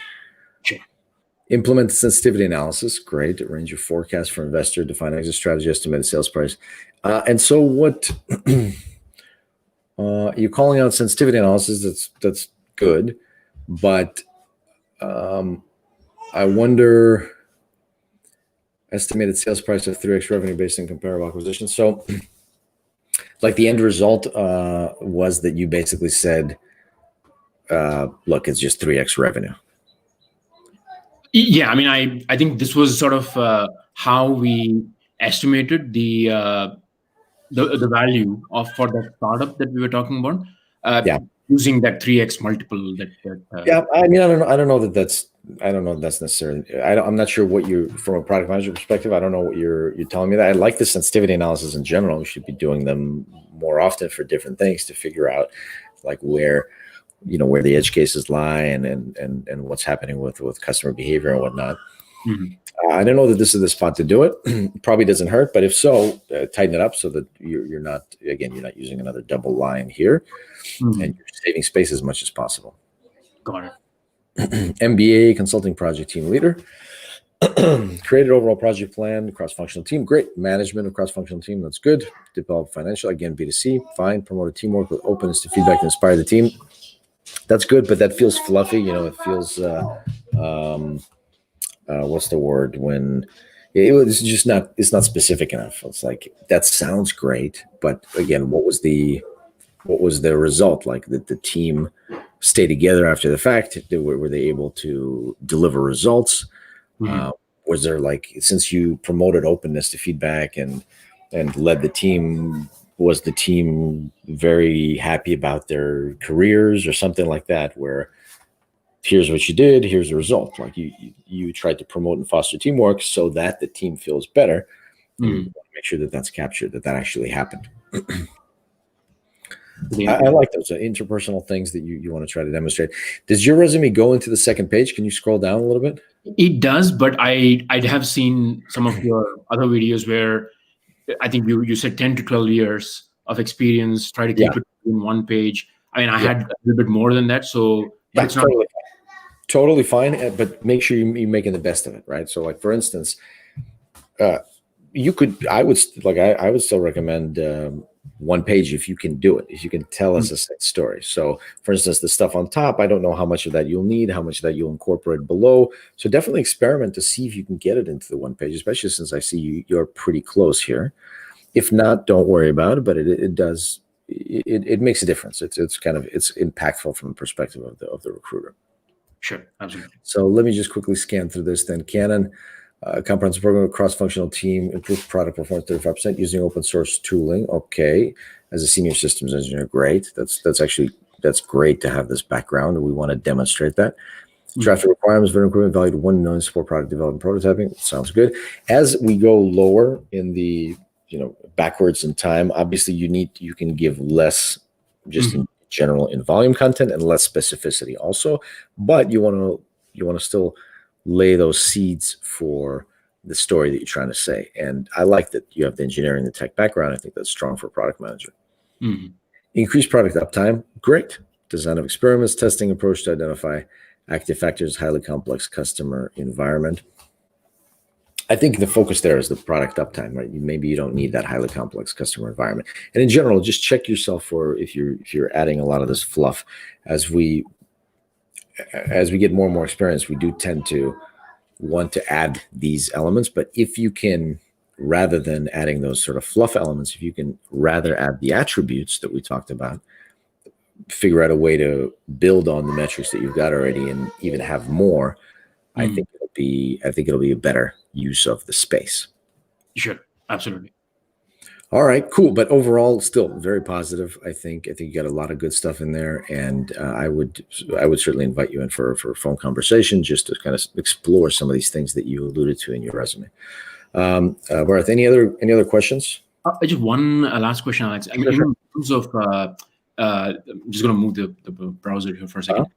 Sure. Implement sensitivity analysis. Great. Arrange your forecast for investor. Define exit strategy. Estimate the sales price. And so what you're calling out sensitivity analysis. That's good. But I wonder, estimated sales price of 3X revenue based on comparable acquisitions. So like the end result was that you basically said, look, it's just 3X revenue. Yeah, I mean, I think this was sort of how we estimated the value for that startup that we were talking about. Using that 3X multiple. Yeah, I mean, I don't know that that's necessarily. I'm not sure what you, from a product manager perspective. I don't know what you're telling me that. I like the sensitivity analysis in general. We should be doing them more often for different things to figure out, like where the edge cases lie and what's happening with customer behavior and whatnot. I don't know that this is the spot to do it. Probably doesn't hurt, but if so, tighten it up so that you're not using another double line here, and you're saving space as much as possible. Got it. MBA consulting project team leader. Created overall project plan, cross-functional team. Great. Management of cross-functional team. That's good. Develop financial, again, B2C. Fine. Promote teamwork with openness to feedback and inspire the team. That's good, but that feels fluffy. It feels, what's the word, when it's not specific enough. It's like, that sounds great, but again, what was the result? Like, that the team stay together after the fact? Were they able to deliver results? Was there, like, since you promoted openness to feedback and led the team, was the team very happy about their careers or something like that, where here's what you did, here's the result? Like, you tried to promote and foster teamwork so that the team feels better. You want to make sure that that's captured, that actually happened. I like those interpersonal things that you want to try to demonstrate. Does your resume go into the second page? Can you scroll down a little bit? It does, but I have seen some of your other videos where I think you said 10 to 12 years of experience. Try to keep it in one page. I mean, I had a little bit more than that, so but it's not totally fine. But make sure you're making the best of it, right? So, like, for instance, I would still recommend one page if you can do it, if you can tell us a set story. So, for instance, the stuff on top, I don't know how much of that you'll need, how much of that you'll incorporate below. So definitely experiment to see if you can get it into the one page, especially since I see you're pretty close here. If not, don't worry about it, but it does, it makes a difference. It's impactful from the perspective of the recruiter. Sure, absolutely. So let me just quickly scan through this then. Canon, comprehensive program, cross-functional team, improved product performance 35% using open source tooling. Okay, as a senior systems engineer, great. That's great to have this background, and we want to demonstrate that. Traffic requirements, vendor improvement valued 1 million, support product development, prototyping. Sounds good. As we go lower in the backwards in time, obviously you can give less just in general in volume content and less specificity also, but you want to still lay those seeds for the story that you're trying to say. And I like that you have the engineering, the tech background. I think that's strong for a product manager. Increase product uptime. Great. design of experiments, testing approach to identify active factors, highly complex customer environment. I think the focus there is the product uptime, right? Maybe you don't need that highly complex customer environment. And in general, just check yourself for if you're adding a lot of this fluff. As we get more and more experience, we do tend to want to add these elements. But if you can, rather than adding those sort of fluff elements, if you can rather add the attributes that we talked about, figure out a way to build on the metrics that you've got already and even have more, I think it'll be a better use of the space. Sure, absolutely. All right, cool. But overall, still very positive. I think you got a lot of good stuff in there, and I would certainly invite you in for a phone conversation just to kind of explore some of these things that you alluded to in your resume. Barath, any other questions? Just one last question, Alex. I mean, Sure. in terms of, I'm just going to move the browser here for a second.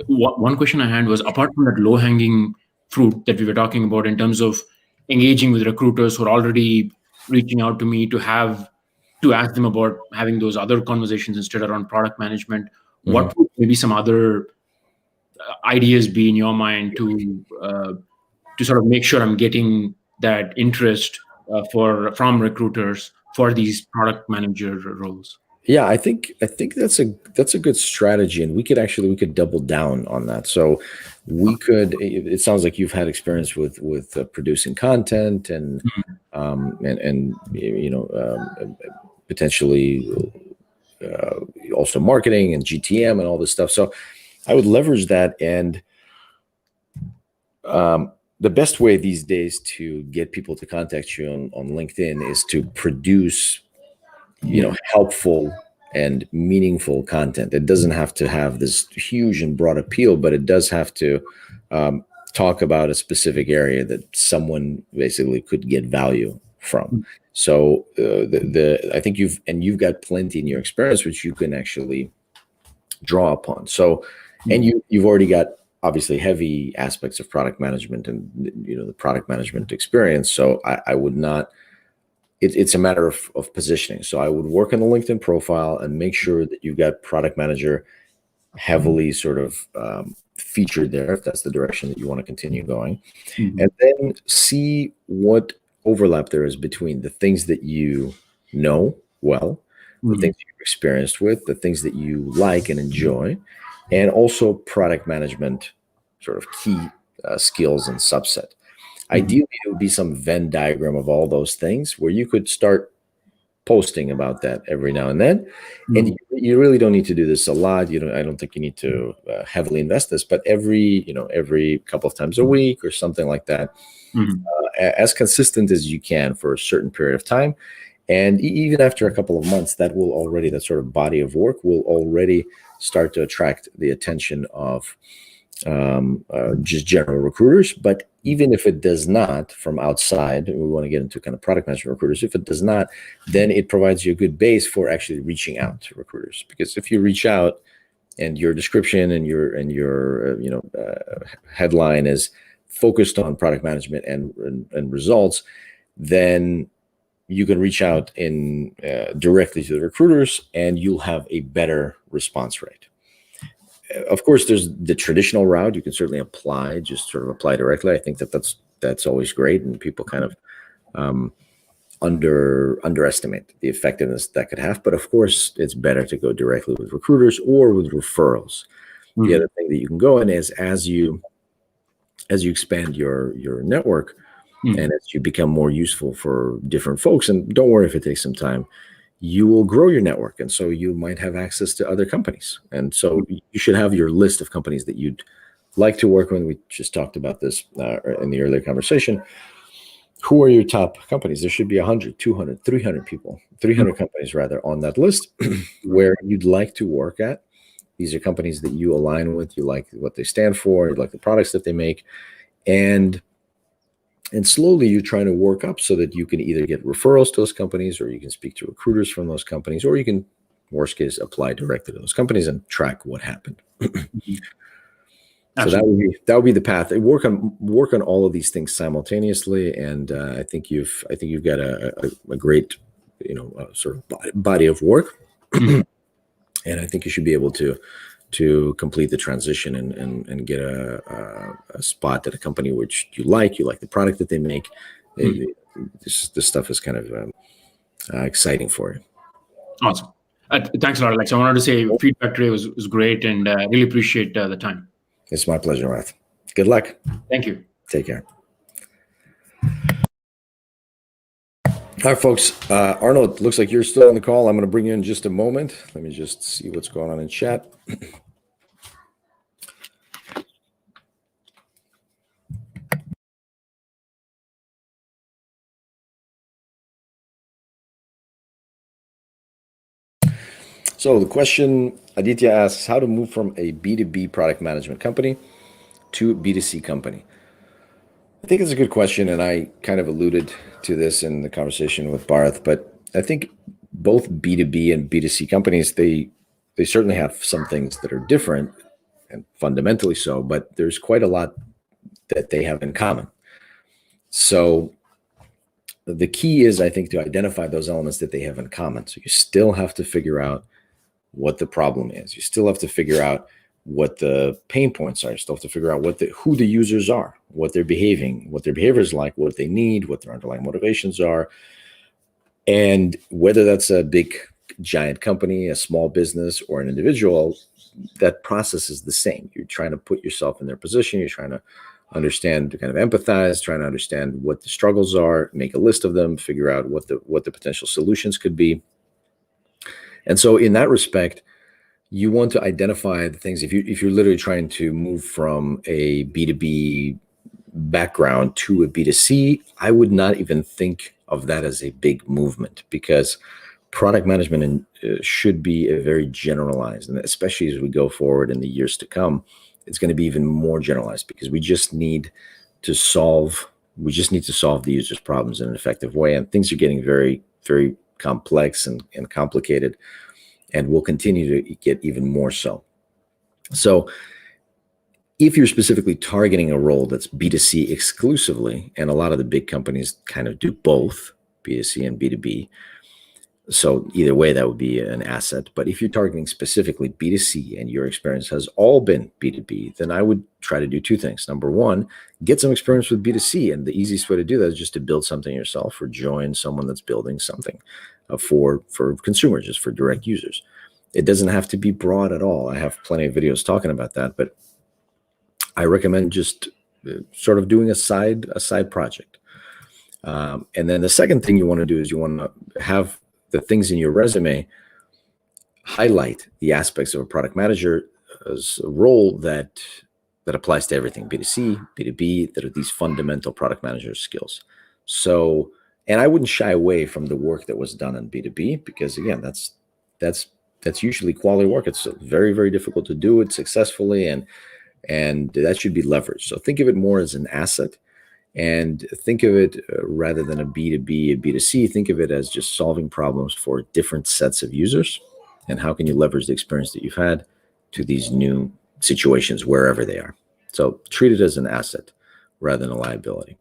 One question I had was, apart from that low-hanging fruit that we were talking about in terms of engaging with recruiters who are already reaching out to me to ask them about having those other conversations instead around product management, what would maybe some other ideas be in your mind to sort of make sure I'm getting that interest from recruiters for these product manager roles? Yeah, I think that's a good strategy, and we could double down on that. So we could. It sounds like you've had experience with producing content and potentially also marketing and GTM and all this stuff. So I would leverage that, and the best way these days to get people to contact you on LinkedIn is to produce helpful and meaningful content. It doesn't have to have this huge and broad appeal, but it does have to talk about a specific area that someone basically could get value from. So I think you've got plenty in your experience which you can actually draw upon. So, and you've already got obviously heavy aspects of product management and the product management experience. So I would not. It's a matter of positioning. So I would work on the LinkedIn profile and make sure that you've got product manager heavily sort of featured there, if that's the direction that you want to continue going. And then see what overlap there is between the things that you know well, the things you've experienced with, the things that you like and enjoy, and also product management sort of key skills and subset. Ideally, it would be some Venn diagram of all those things where you could start posting about that every now and then. And you really don't need to do this a lot. I don't think you need to heavily invest this, but every couple of times a week or something like that, as consistent as you can for a certain period of time. And even after a couple of months, that sort of body of work will already start to attract the attention of just general recruiters. But even if it does not, from outside, we want to get into kind of product management recruiters. If it does not, then it provides you a good base for actually reaching out to recruiters. Because if you reach out and your description and your headline is focused on product management and results, then you can reach out directly to the recruiters, and you'll have a better response rate. Of course, there's the traditional route. You can certainly apply directly. I think that's always great, and people kind of underestimate the effectiveness that could have. But of course, it's better to go directly with recruiters or with referrals. The other thing that you can go in is as you expand your network and as you become more useful for different folks, and don't worry if it takes some time, you will grow your network. And so you might have access to other companies. And so you should have your list of companies that you'd like to work with. We just talked about this in the earlier conversation. Who are your top companies? There should be 100, 200, 300 people, 300 companies rather, on that list where you'd like to work at. These are companies that you align with. You like what they stand for. You like the products that they make. And slowly you're trying to work up so that you can either get referrals to those companies, or you can speak to recruiters from those companies, or you can, worst case, apply directly to those companies and track what happened. So that would be the path. Work on all of these things simultaneously, and I think you've got a great sort of body of work. And I think you should be able to complete the transition and get a spot at a company which you like the product that they make. This stuff is kind of exciting for you. Awesome. Thanks a lot, Alex. I wanted to say feedback today was great, and really appreciate the time. It's my pleasure, Barath. Good luck. Thank you. Take care. All right, folks. Arnold, looks like you're still on the call. I'm going to bring you in just a moment. Let me just see what's going on in chat. So the question Aditya asks, how to move from a B2B product management company to a B2C company? I think it's a good question, and I kind of alluded to this in the conversation with Barath, but I think both B2B and B2C companies, they certainly have some things that are different and fundamentally so, but there's quite a lot that they have in common. So the key is, I think, to identify those elements that they have in common. So you still have to figure out what the problem is. You still have to figure out what the pain points are. You still have to figure out who the users are, what they're behaving, what their behavior is like, what they need, what their underlying motivations are. And whether that's a big, giant company, a small business, or an individual, that process is the same. You're trying to put yourself in their position. You're trying to understand, to kind of empathize, trying to understand what the struggles are, make a list of them, figure out what the potential solutions could be. And so in that respect, you want to identify the things. If you're literally trying to move from a B2B background to a B2C, I would not even think of that as a big movement, because product management should be a very generalized, and especially as we go forward in the years to come, it's going to be even more generalized, because we just need to solve the user's problems in an effective way. And things are getting very, very complex and complicated, and will continue to get even more so. So if you're specifically targeting a role that's B2C exclusively, and a lot of the big companies kind of do both B2C and B2B, so either way, that would be an asset. But if you're targeting specifically B2C and your experience has all been B2B, then I would try to do two things. Number one, get some experience with B2C. And the easiest way to do that is just to build something yourself, or join someone that's building something for consumers, just for direct users. It doesn't have to be broad at all. I have plenty of videos talking about that, but I recommend just sort of doing a side project. And then the second thing you want to do is you want to have the things in your resume highlight the aspects of a product manager as a role that applies to everything, B2C, B2B, that are these fundamental product manager skills. So, and I wouldn't shy away from the work that was done on B2B, because again, that's usually quality work. It's very, very difficult to do it successfully, and that should be leveraged. So think of it more as an asset. And think of it rather than a B2B, a B2C, think of it as just solving problems for different sets of users. And how can you leverage the experience that you've had to these new situations, wherever they are. So treat it as an asset rather than a liability.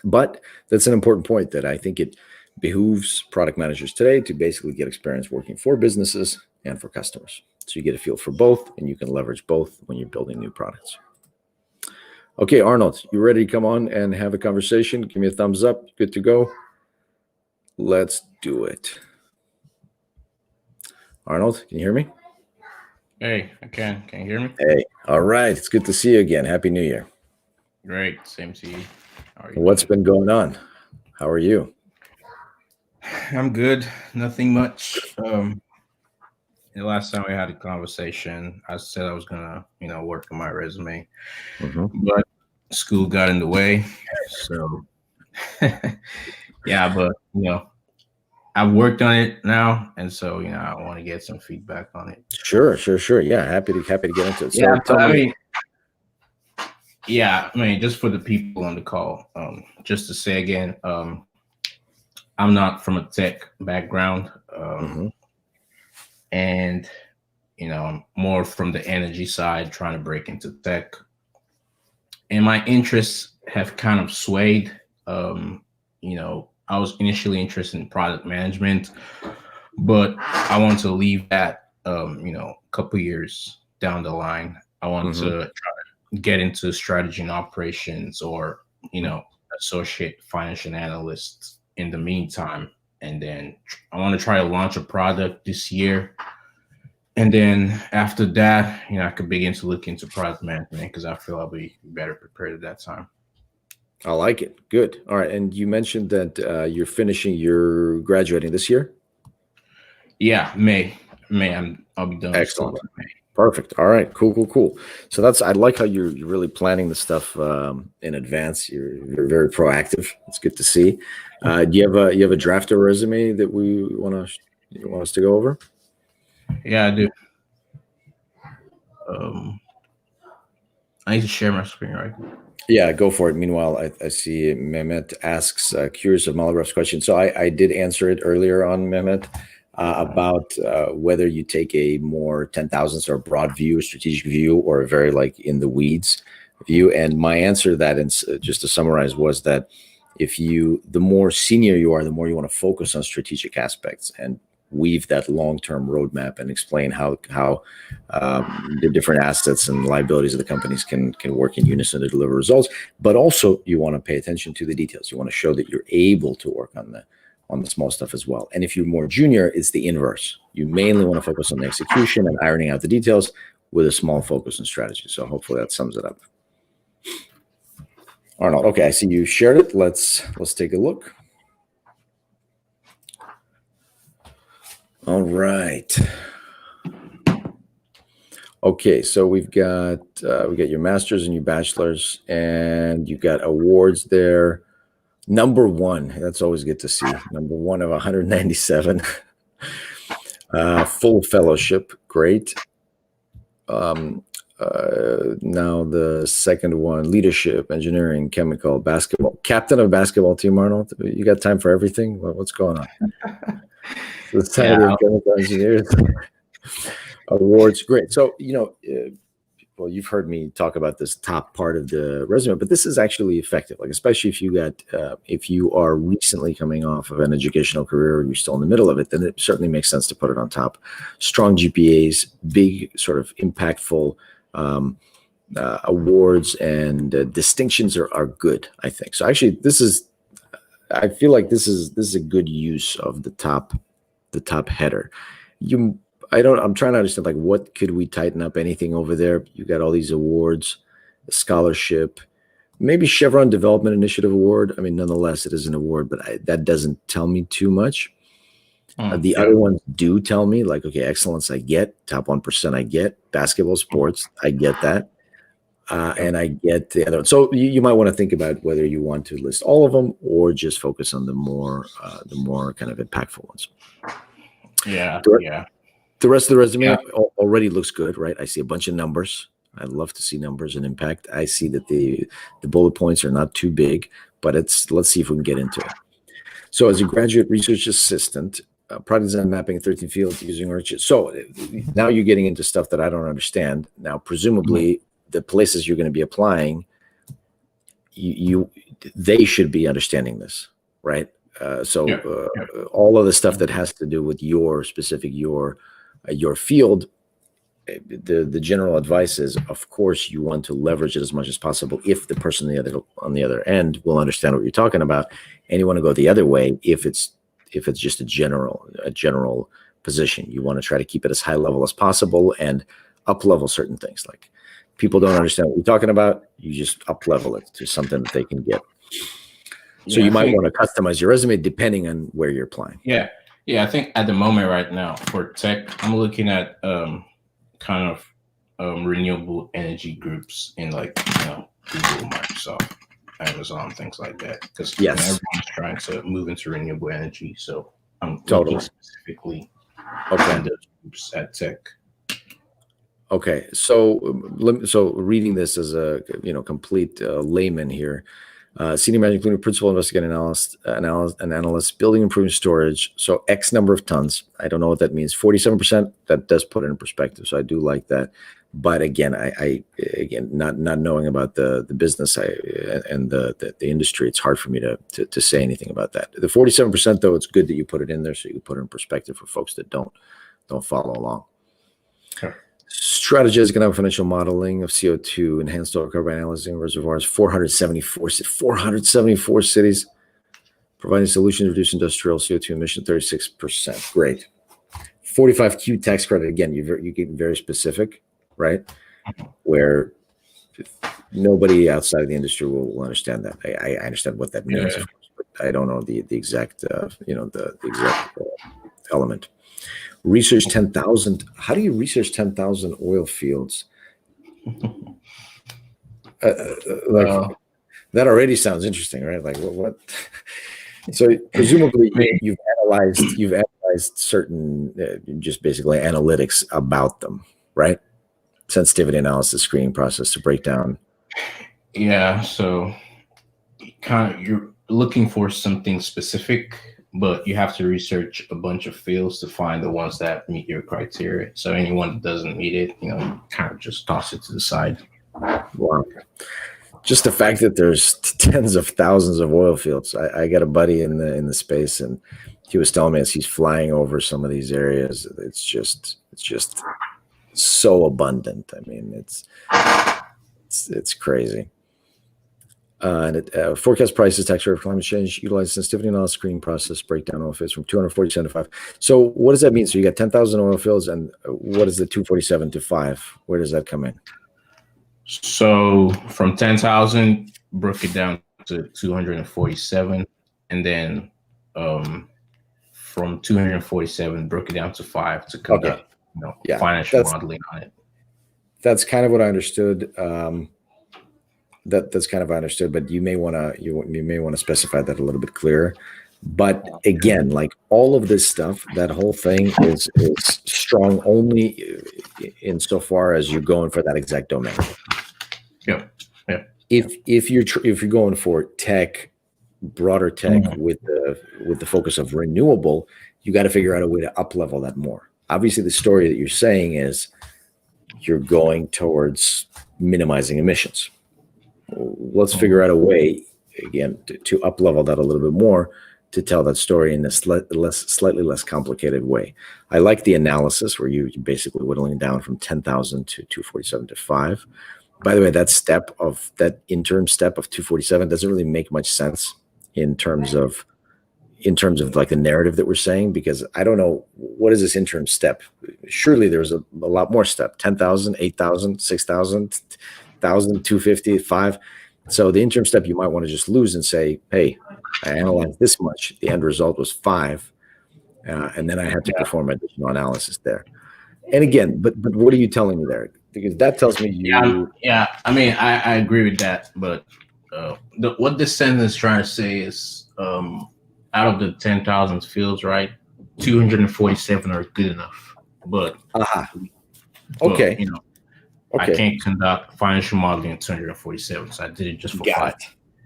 But that's an important point, that I think it behooves product managers today to basically get experience working for businesses and for customers. So you get a feel for both, and you can leverage both when you're building new products. Okay, Arnold, you ready to come on and have a conversation? Give me a thumbs up. Good to go. Let's do it. Arnold, can you hear me? Hey, I can. Can you hear me? Hey, all right. It's good to see you again. Happy New Year. Great. Same to you. How are you What's doing? been going on? How are you? I'm good. Nothing much. The last time we had a conversation, I said I was gonna, work on my resume, but school got in the way. So, yeah, but I've worked on it now, and so I want to get some feedback on it. Sure. Yeah, happy to get into it. So Yeah, tell me. Just for the people on the call, just to say again, I'm not from a tech background, and I'm more from the energy side, trying to break into tech. And my interests have kind of swayed. I was initially interested in product management, but I want to leave that a couple years down the line, I want to try to get into strategy and operations, or associate financial analyst in the meantime. And then I want to try to launch a product this year. And then after that, I could begin to look into product management, because I feel I'll be better prepared at that time. I like it. Good. All right. And you mentioned that you're graduating this year? Yeah, May. I'll be done. Excellent. With May. Perfect. All right. Cool. So I like how you're really planning the stuff in advance. You're very proactive. It's good to see. Do you have a draft or resume that you want us to go over? Yeah, I do. I need to share my screen, right? Yeah, go for it. Meanwhile, I see Mehmet asks, curious of Malagraf's question. So I did answer it earlier on, Mehmet, about whether you take a more 10,000s or broad view, a strategic view, or a very like in the weeds view. And my answer to that, and just to summarize, was that the more senior you are, the more you want to focus on strategic aspects and weave that long-term roadmap and explain how the different assets and liabilities of the companies can work in unison to deliver results. But also you want to pay attention to the details. You want to show that you're able to work on the small stuff as well. And if you're more junior, it's the inverse. You mainly want to focus on the execution and ironing out the details with a small focus on strategy. So hopefully that sums it up. Arnold, okay, I see you shared it. Let's take a look. All right. Okay, so we got your master's and your bachelor's, and you got awards there. Number 1, that's always good to see. Number 1 of 197. Full fellowship, great. Now the second one, leadership, engineering, chemical, basketball. Captain of basketball team, Arnold. You got time for everything? What's going on? Society of Chemical Engineers. Awards, great. So, well, you've heard me talk about this top part of the resume, but this is actually effective. Like, especially if you are recently coming off of an educational career, or you're still in the middle of it, then it certainly makes sense to put it on top. Strong GPAs, big sort of impactful awards and distinctions are good, I think. So actually, I feel like this is a good use of the top header. I'm trying to understand, like, what could we tighten up? Anything over there? You got all these awards, scholarship, maybe Chevron Development Initiative Award. I mean, nonetheless, it is an award, but that doesn't tell me too much. The other ones do tell me, like, okay, excellence, I get. Top 1%, I get. Basketball, sports, I get that. And I get the other one. So you might want to think about whether you want to list all of them or just focus on the more kind of impactful ones. Yeah. The rest of the resume already looks good, right? I see a bunch of numbers. I love to see numbers and impact. I see that the bullet points are not too big, but let's see if we can get into it. So as a graduate research assistant, product design, mapping 13 fields using Arch. So now you're getting into stuff that I don't understand. Now, presumably, the places you're going to be applying, they should be understanding this, right? All of the stuff that has to do with your specific your field, the general advice is, of course, you want to leverage it as much as possible if the person on the other end will understand what you're talking about, and you want to go the other way if it's just a general position. You want to try to keep it as high level as possible and up level certain things. Like, people don't understand what you're talking about, you just up level it to something that they can get. So you might want to customize your resume depending on where you're applying. Yeah. I think at the moment right now for tech, I'm looking at kind of renewable energy groups in, like, Google, Microsoft, Amazon, things like that. Because everyone's trying to move into renewable energy. So I'm looking specifically at those groups at tech. Okay, so reading this as a complete layman here, senior managing including principal investigating analyst, building improving storage. So X number of tons. I don't know what that means. 47%. That does put it in perspective. So I do like that. But again, I not knowing about the business and the industry, it's hard for me to say anything about that. The 47% though, it's good that you put it in there so you can put it in perspective for folks that don't follow along. Sure. Strategize economic financial modeling of CO2, enhanced oil carbon analysis reservoirs, 474 cities, providing solutions to reduce industrial CO2 emission 36%. Great. 45Q tax credit. Again, you get very specific, right? Where nobody outside of the industry will understand that. I understand what that means, of course, but I don't know the exact, the exact element. Research 10,000. How do you research 10,000 oil fields? That already sounds interesting, right? Like what? So presumably you've analyzed certain, just basically analytics about them, right? Sensitivity analysis, screening process to break down. Yeah. So you're looking for something specific, but you have to research a bunch of fields to find the ones that meet your criteria. So anyone that doesn't meet it, kind of just toss it to the side. Wow. Just the fact that there's tens of thousands of oil fields. I got a buddy in the space, and he was telling me as he's flying over some of these areas, it's just so abundant. I mean, it's crazy. Forecast prices, tax rate for climate change, utilize sensitivity analysis, screening process, breakdown oil fields from 247 to 5. So what does that mean? So you got 10,000 oil fields, and what is the 247 to 5? Where does that come in? So from 10,000, broke it down to 247, and then from 247, broke it down to 5 to conduct financial modeling on it. That's kind of what I understood. That's kind of what I understood, but you may want to specify that a little bit clearer. But again, like all of this stuff, that whole thing is strong only insofar as you're going for that exact domain. Yeah. If you're going for tech, broader tech with the focus of renewable, you got to figure out a way to up level that more. Obviously, the story that you're saying is you're going towards minimizing emissions. Let's figure out a way again to up level that a little bit more, to tell that story in a slightly less complicated way. I like the analysis where you basically whittling down from 10,000 to 247 to 5. By the way, that interim step of 247 doesn't really make much sense in terms of like the narrative that we're saying, because I don't know, what is this interim step? Surely there's a lot more step, 10,000, 8,000, 6,000, 1,000, 250, 5. So the interim step you might want to just lose and say, hey, I analyzed this much. The end result was 5. And then I had to perform additional analysis there. And again, but what are you telling me there? Because that tells me you. Yeah. I mean, I agree with that. But what this sentence is trying to say is out of the 10,000 fields, right, 247 are good enough. But, okay. You know, okay. I can't conduct financial modeling in 247, so I did it just for 5.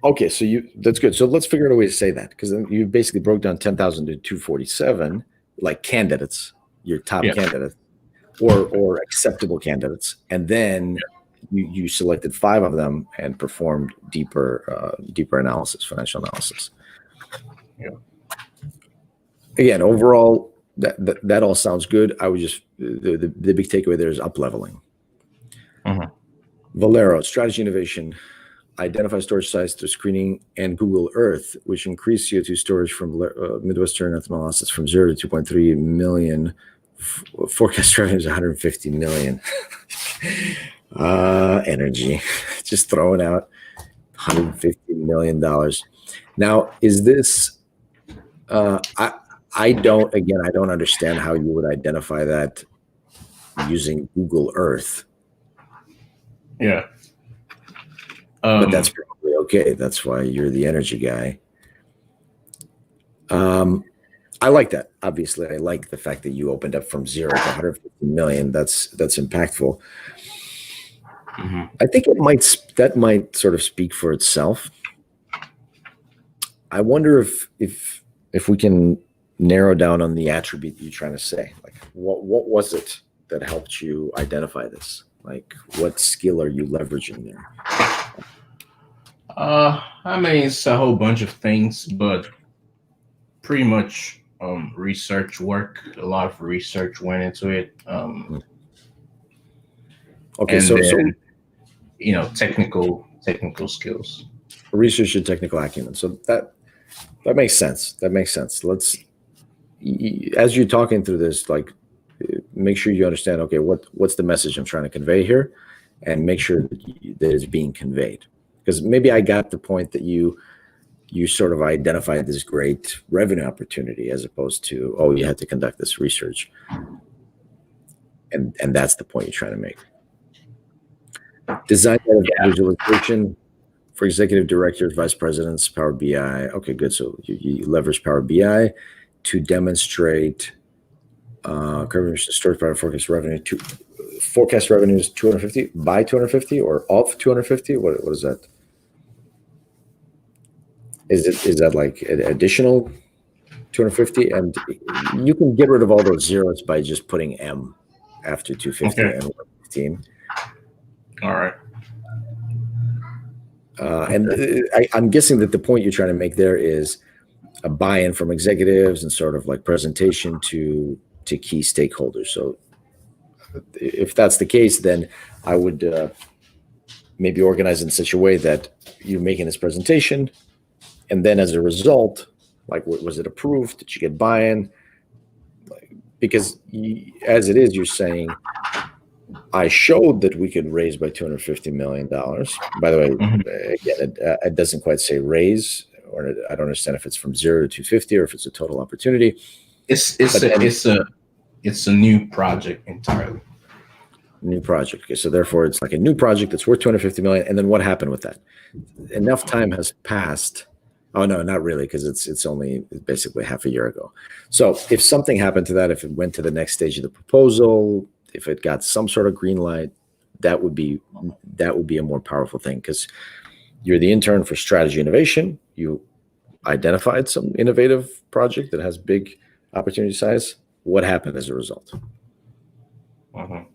Okay, so that's good. So let's figure out a way to say that, because then you basically broke down 10,000 to 247, like candidates, your top candidates, or acceptable candidates, and then you selected 5 of them and performed deeper analysis, financial analysis. Yeah. Again, overall, that all sounds good. I would just the big takeaway there is up leveling. Valero, strategy innovation, identify storage sites through screening and Google Earth, which increased CO2 storage from Midwestern ethanol assets from 0 to 2.3 million. Forecast revenue is 150 million. Energy, just throwing out $150 million. Now, is this? I don't understand how you would identify that using Google Earth. Yeah. But that's probably okay. That's why you're the energy guy. I like that. Obviously, I like the fact that you opened up from 0 to 150 million. That's impactful. I think that might sort of speak for itself. I wonder if we can narrow down on the attribute you're trying to say. Like, what was it that helped you identify this? Like, what skill are you leveraging there? I mean, it's a whole bunch of things, but pretty much research work. A lot of research went into it. Okay, and so then technical skills. research and technical acumen. So that makes sense. That makes sense. As you're talking through this, like, make sure you understand, okay, what's the message I'm trying to convey here, and make sure that it's being conveyed. Because maybe I got the point that you sort of identified this great revenue opportunity, as opposed to, oh, you had to conduct this research, and that's the point you're trying to make. Design visualization for executive directors, vice presidents, Power BI. Okay, good. So you leverage Power BI to demonstrate storage power forecast revenue to forecast revenues 250 by 250 or of 250. What is that? Is that like an additional 250? And you can get rid of all those zeros by just putting M after 250 and 115. All right. I'm guessing that the point you're trying to make there is a buy-in from executives and sort of like presentation to key stakeholders. So if that's the case, then I would maybe organize in such a way that you're making this presentation, and then as a result, like, was it approved? Did you get buy-in? Because as it is, you're saying, I showed that we could raise by $250 million. By the way, again, it doesn't quite say raise, or I don't understand if it's from 0 to 250 or if it's a total opportunity. It's a new project entirely. New project. Okay, so therefore it's like a new project that's worth $250 million. And then what happened with that? Enough time has passed. Oh no, not really, because it's only basically half a year ago. So if something happened to that, if it went to the next stage of the proposal, if it got some sort of green light, that would be a more powerful thing, because you're the intern for strategy innovation. You identified some innovative project that has big opportunity size. What happened as a result? Okay.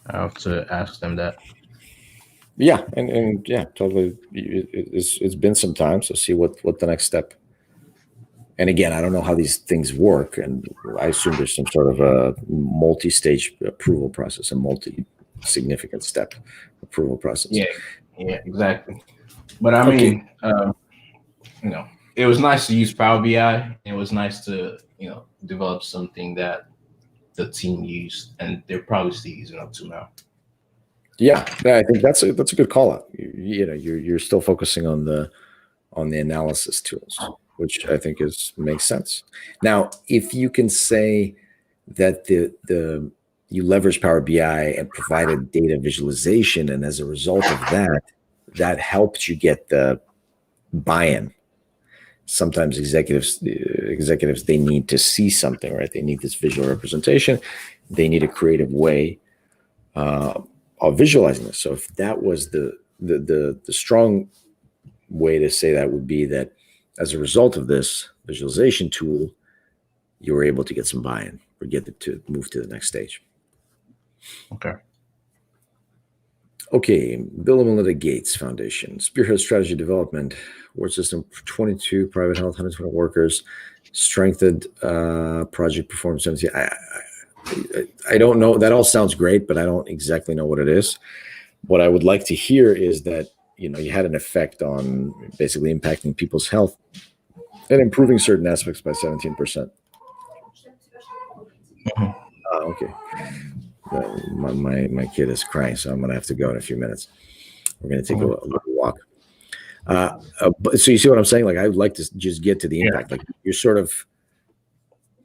I have to ask them that. Yeah, and yeah, totally. It's been some time, so see what the next step. And again, I don't know how these things work, and I assume there's some sort of a multi-stage approval process, a multi-significant step approval process. Yeah, exactly. But I mean, it was nice to use Power BI. It was nice to develop something that the team used, and they're probably still using up to now. Yeah, I think that's a good call out. You're still focusing on the analysis tools, which I think makes sense. Now, if you can say that you leverage Power BI and provided data visualization, and as a result of that helped you get the buy-in. Sometimes executives, they need to see something, right? They need this visual representation. They need a creative way of visualizing this. So if that was the strong way to say that, would be that as a result of this visualization tool, you were able to get some buy-in or get it to move to the next stage. Okay, Bill and Melinda Gates Foundation, Spearhead Strategy Development, Ward System 22, Private Health, 120 workers, strengthened project performance 17. I don't know. That all sounds great, but I don't exactly know what it is. What I would like to hear is that, you had an effect on basically impacting people's health and improving certain aspects by 17%. Okay. My kid is crying, so I'm going to have to go in a few minutes. We're going to take a little walk. So you see what I'm saying? Like, I would like to just get to the impact. Like, you're sort of,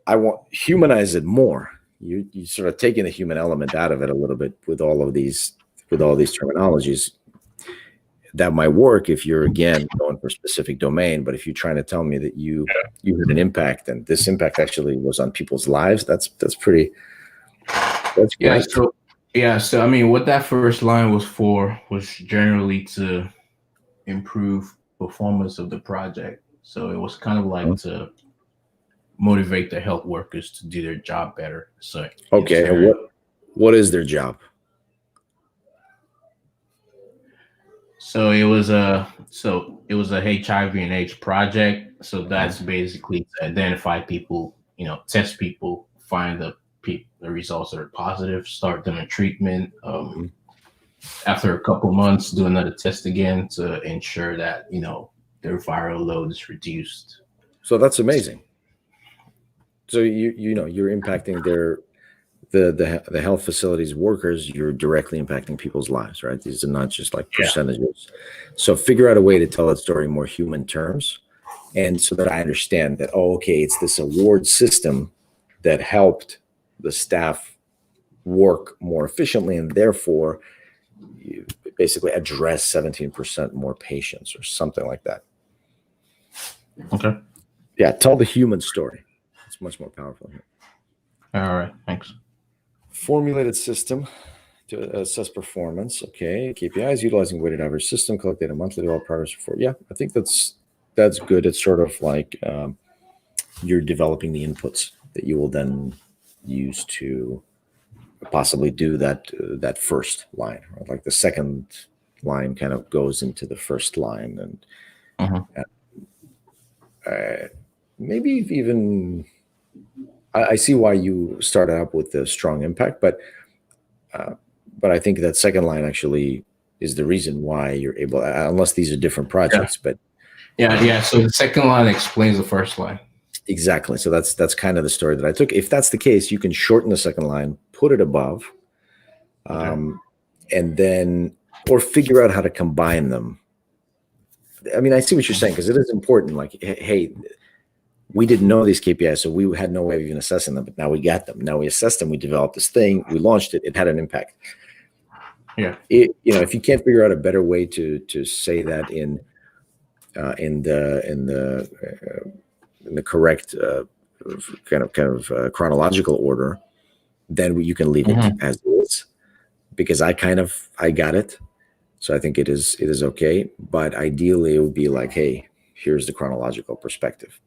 I want humanize it more. You sort of taking the human element out of it a little bit with all these terminologies. That might work if you're, again, going for a specific domain. But if you're trying to tell me that you had an impact, and this impact actually was on people's lives, that's great. So I mean, what that first line was for was generally to improve performance of the project. So it was kind of like to motivate the health workers to do their job better. So okay, and what is their job? So it was a HIV and AIDS project. So that's basically to identify people, test people, find the the results are positive, start them in treatment. After a couple months, do another test again to ensure that their viral load is reduced. So that's amazing. So you're impacting the health facilities workers. You're directly impacting people's lives, right? These are not just like percentages. So figure out a way to tell that story in more human terms, and so that I understand that, okay, it's this award system that helped the staff work more efficiently, and therefore you basically address 17% more patients or something like that. Okay. Yeah, tell the human story. It's much more powerful here. All right, thanks. Formulated system to assess performance. Okay, KPIs utilizing weighted average system, collect data monthly to all progress report. Yeah, I think that's good. It's sort of like you're developing the inputs that you will then use to possibly do that first line. Right? Like the second line kind of goes into the first line, and maybe even I see why you started out with the strong impact, but I think that second line actually is the reason why you're able, unless these are different projects, but yeah. So the second line explains the first line. Exactly. So that's kind of the story that I took. If that's the case, you can shorten the second line, put it above, and then, or figure out how to combine them. I mean, I see what you're saying, because it is important. Like, hey, we didn't know these KPIs, so we had no way of even assessing them, but now we got them. Now we assessed them. We developed this thing. We launched it. It had an impact. Yeah. If you can't figure out a better way to say that in the correct kind of chronological order, then you can leave it as is, because I got it. So I think it is okay. But ideally it would be like, hey, here's the chronological perspective.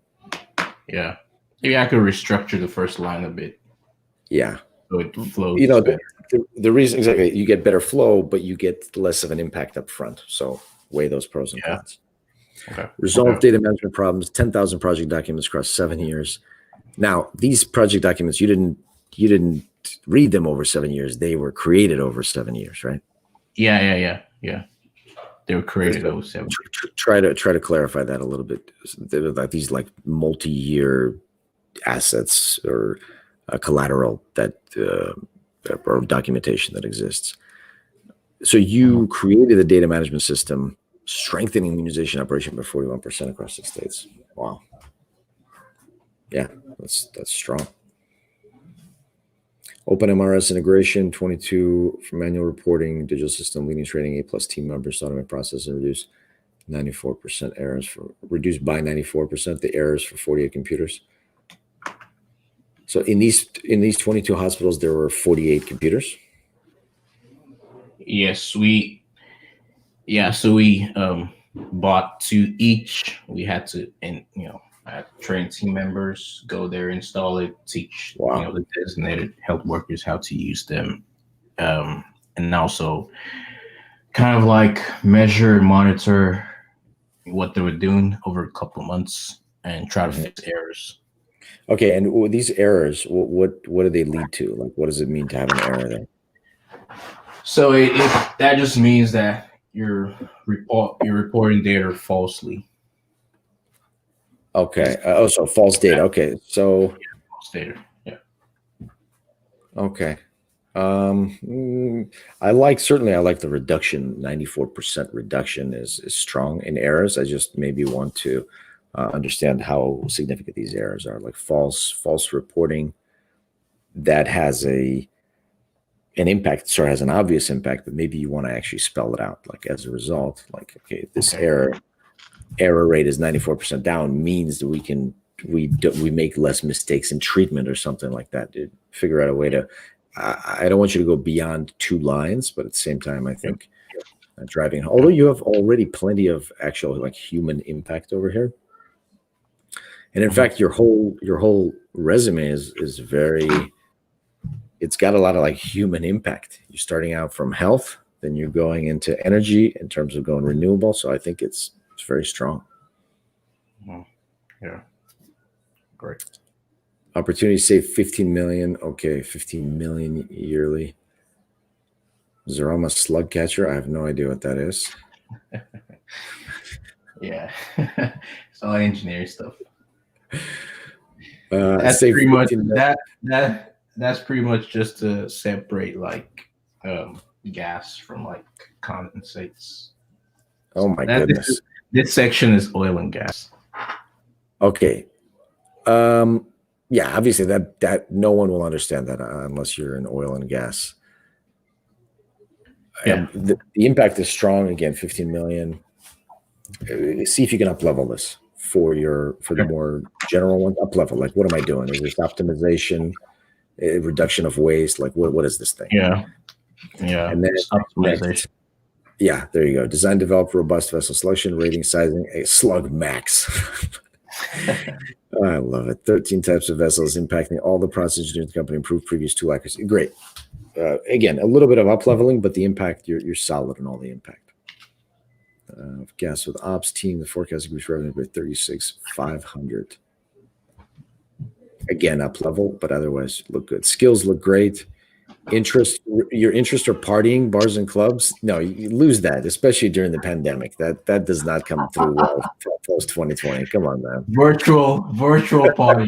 Yeah. Maybe I could restructure the first line a bit. Yeah. So it flows. The reason, exactly, you get better flow, but you get less of an impact up front. So weigh those pros and cons. Okay. Resolve data management problems, 10,000 project documents across 7 years. Now, these project documents, you didn't read them over 7 years. They were created over 7 years, right? Yeah. They were created over 7 years. Try to clarify that a little bit. Like these like multi-year assets or collateral that or documentation that exists. So you created a data management system, strengthening immunization operation by 41% across 6 states. Wow. Yeah, that's strong. Open MRS integration, 22 for manual reporting, digital system, leading training, A+ team members, automate process, and reduce 94% errors reduced by 94% the errors for 48 computers. So in these 22 hospitals, there were 48 computers. Yes, so we bought 2 each. We had to, and I had train team members, go there, install it, teach the designated health workers how to use them, and also kind of like measure and monitor what they were doing over a couple of months and try to fix errors. Okay, and these errors, what do they lead to? Like, what does it mean to have an error there? So that just means that you're reporting data falsely. Okay. So false data. Okay. So false data. Yeah. Okay. I like the reduction. 94% reduction is strong in errors. I just maybe want to understand how significant these errors are. Like false reporting that has an impact, sort of has an obvious impact, but maybe you want to actually spell it out. Like, as a result, like, okay, this error rate is 94% down, means that we make less mistakes in treatment or something like that. Dude, figure out a way to. I don't want you to go beyond 2 lines, but at the same time, I think driving. Although you have already plenty of actual like human impact over here, and in fact, your whole resume is very. It's got a lot of like human impact. You're starting out from health, then you're going into energy in terms of going renewable. So I think it's very strong. Yeah, great. Opportunity to save 15 million. Okay, 15 million yearly. Zarama slug catcher. I have no idea what that is. Yeah, it's all engineering stuff. That's pretty much that's pretty much just to separate like gas from like condensates. Oh my goodness. This section is oil and gas. Okay. Yeah, obviously that no one will understand that unless you're in oil and gas. Yeah. The impact is strong. Again, 15 million. See if you can up level this for the more general one. Up level, like what am I doing? Is this optimization, reduction of waste? Like what is this thing? Yeah. And then optimization. Yeah, there you go. Design, develop robust vessel selection, rating, sizing, a slug max. I love it. 13 types of vessels impacting all the process engineering the company, improve previous tool accuracy. Great. Again, a little bit of up leveling, but the impact, you're solid in all the impact. Gas with ops team, the forecast groups revenue by 36,500. Again, up level, but otherwise look good. Skills look great. Your interest or partying, bars and clubs. No, you lose that, especially during the pandemic. That does not come through well post 2020. Come on, man. Virtual party.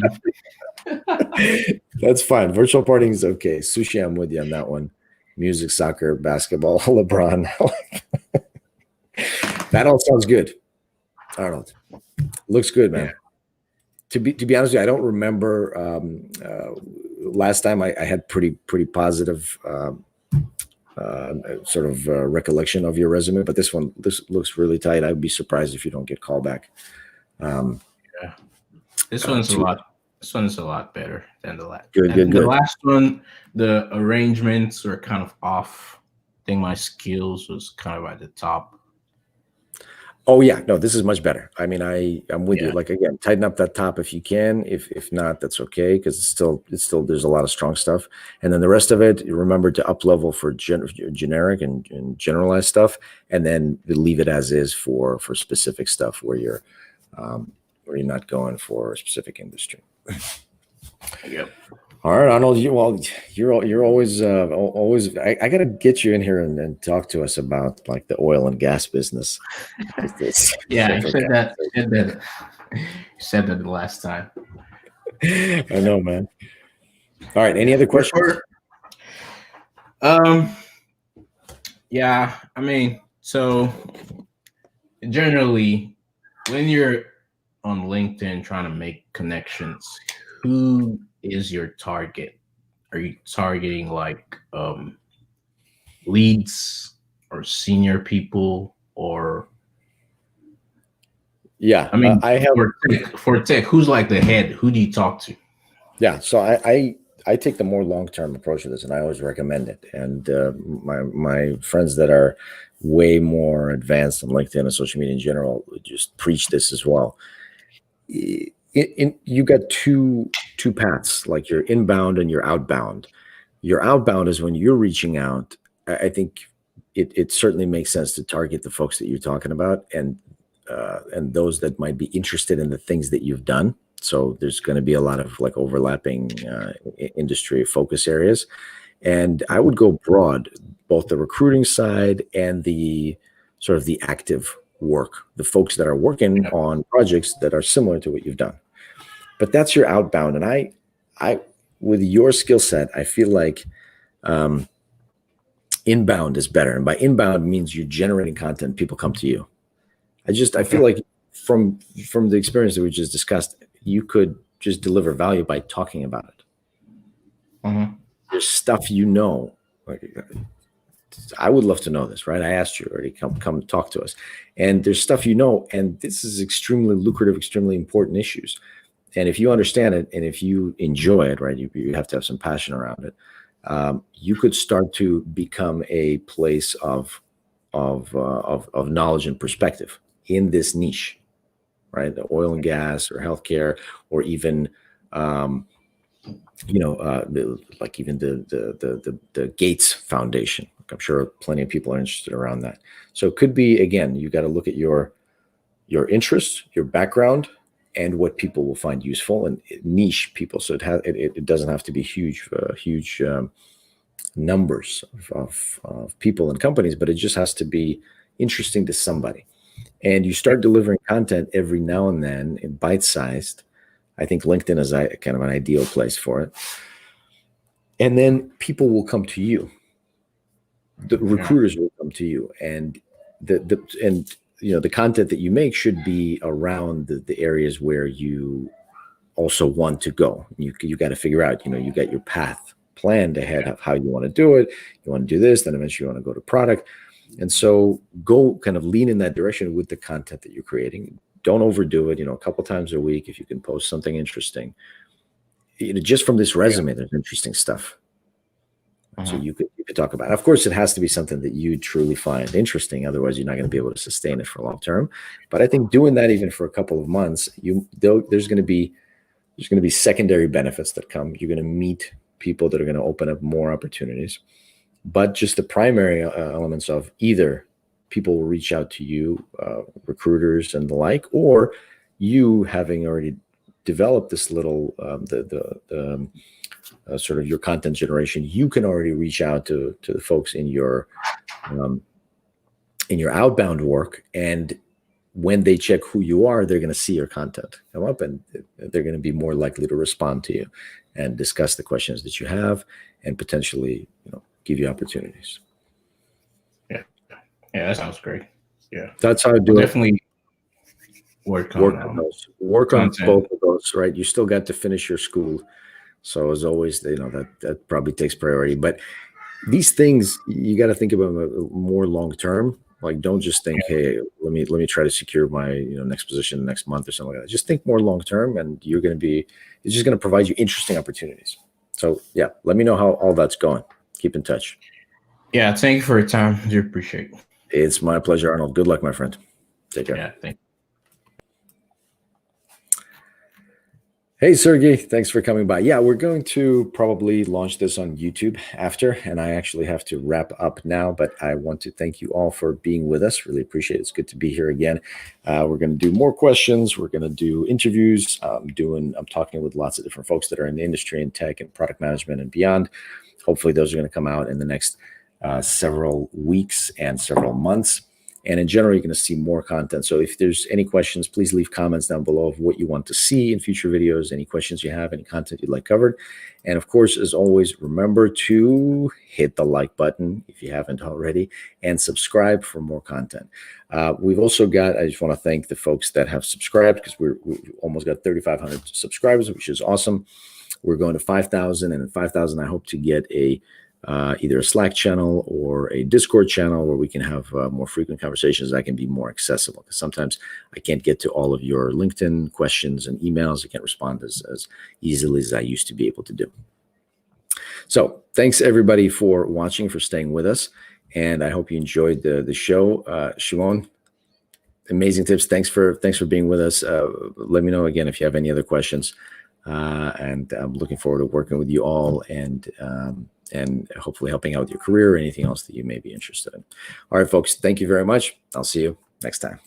That's fine. Virtual partying is okay. Sushi, I'm with you on that one. Music, soccer, basketball, LeBron. That all sounds good. Arnold, looks good, man. To be honest with you, I don't remember last time I had pretty positive sort of recollection of your resume, but this looks really tight. I'd be surprised if you don't get called back. Yeah, this one's a lot. This one's a lot better than the last. Good. The last one, the arrangements were kind of off. I think my skills was kind of at the top. Oh yeah, no, this is much better. I mean, I'm with you. Like again, tighten up that top if you can. If not, that's okay because it's still there's a lot of strong stuff. And then the rest of it, remember to up level for generic and generalized stuff, and then leave it as is for specific stuff where you're not going for a specific industry. Yep. All right, Arnold. You're always I got to get you in here and talk to us about like the oil and gas business. Yeah, you said that the last time. I know, man. All right. Any other questions? Yeah. I mean, so generally, when you're on LinkedIn trying to make connections, who is your target? Are you targeting like leads or senior people or? Yeah, I mean, I have for tech, who's like the head? Who do you talk to? Yeah, so I take the more long-term approach to this, and I always recommend it. And my friends that are way more advanced on LinkedIn and social media in general just preach this as well. You got two paths, like your inbound and your outbound. Your outbound is when you're reaching out. I think it certainly makes sense to target the folks that you're talking about and those that might be interested in the things that you've done. So there's going to be a lot of like overlapping industry focus areas. And I would go broad, both the recruiting side and the sort of the active work, the folks that are working on projects that are similar to what you've done. But that's your outbound. And I with your skill set, I feel like inbound is better. And by inbound means you're generating content, people come to you. I feel like from the experience that we just discussed, you could just deliver value by talking about it. Mm-hmm. There's stuff like I would love to know this, right? I asked you already, come talk to us. And there's stuff and this is extremely lucrative, extremely important issues. And if you understand it and if you enjoy it, right, you have to have some passion around it. You could start to become a place of knowledge and perspective in this niche, right? The oil and gas or healthcare, or even like even the Gates Foundation. I'm sure plenty of people are interested around that. So it could be, again, you got to look at your interests, your background, and what people will find useful, and niche people. So it doesn't have to be huge numbers of people and companies, but it just has to be interesting to somebody. And you start delivering content every now and then in bite-sized. I think LinkedIn is kind of an ideal place for it. And then people will come to you. The recruiters will come to you, and the content that you make should be around the areas where you also want to go. You got to figure out, you got your path planned ahead of how you want to do it. You want to do this, then eventually you want to go to product. And so go kind of lean in that direction with the content that you're creating. Don't overdo it. A couple times a week, if you can post something interesting. Just from this resume, there's interesting stuff. So you could talk about it. Of course, it has to be something that you truly find interesting. Otherwise, you're not going to be able to sustain it for long term. But I think doing that even for a couple of months, there's going to be secondary benefits that come. You're going to meet people that are going to open up more opportunities. But just the primary elements of either people will reach out to you, recruiters and the like, or you having already developed this little sort of your content generation, you can already reach out to the folks in your outbound work, and when they check who you are, they're going to see your content come up, and they're going to be more likely to respond to you and discuss the questions that you have, and potentially give you opportunities. Yeah, that sounds great. Yeah, that's how I do it. Definitely work on those. Work on both of those. Right, you still got to finish your school. So as always, that probably takes priority. But these things, you got to think about them more long term. Like, don't just think, hey, let me try to secure my next position next month or something like that. Just think more long term, and it's just going to provide you interesting opportunities. So yeah, let me know how all that's going. Keep in touch. Yeah, thank you for your time. I do appreciate it. It's my pleasure, Arnold. Good luck, my friend. Take care. Yeah, thank you. Hey, Sergey, thanks for coming by. Yeah, we're going to probably launch this on YouTube after, and I actually have to wrap up now, but I want to thank you all for being with us. Really appreciate it. It's good to be here again. We're going to do more questions. We're going to do interviews. I'm talking with lots of different folks that are in the industry and tech and product management and beyond. Hopefully those are going to come out in the next several weeks and several months. And in general, you're going to see more content. So if there's any questions, please leave comments down below of what you want to see in future videos, any questions you have, any content you'd like covered. And of course, as always, remember to hit the like button if you haven't already, and subscribe for more content. We've also got, I just want to thank the folks that have subscribed, because we've almost got 3,500 subscribers, which is awesome. We're going to 5,000, and in 5,000, I hope to get either a Slack channel or a Discord channel where we can have more frequent conversations that can be more accessible. Because sometimes I can't get to all of your LinkedIn questions and emails. I can't respond as easily as I used to be able to do. So thanks everybody for watching, for staying with us. And I hope you enjoyed the show. Shimon, amazing tips. Thanks for being with us. Let me know again if you have any other questions. And I'm looking forward to working with you all and hopefully helping out with your career or anything else that you may be interested in. All right, folks, thank you very much. I'll see you next time.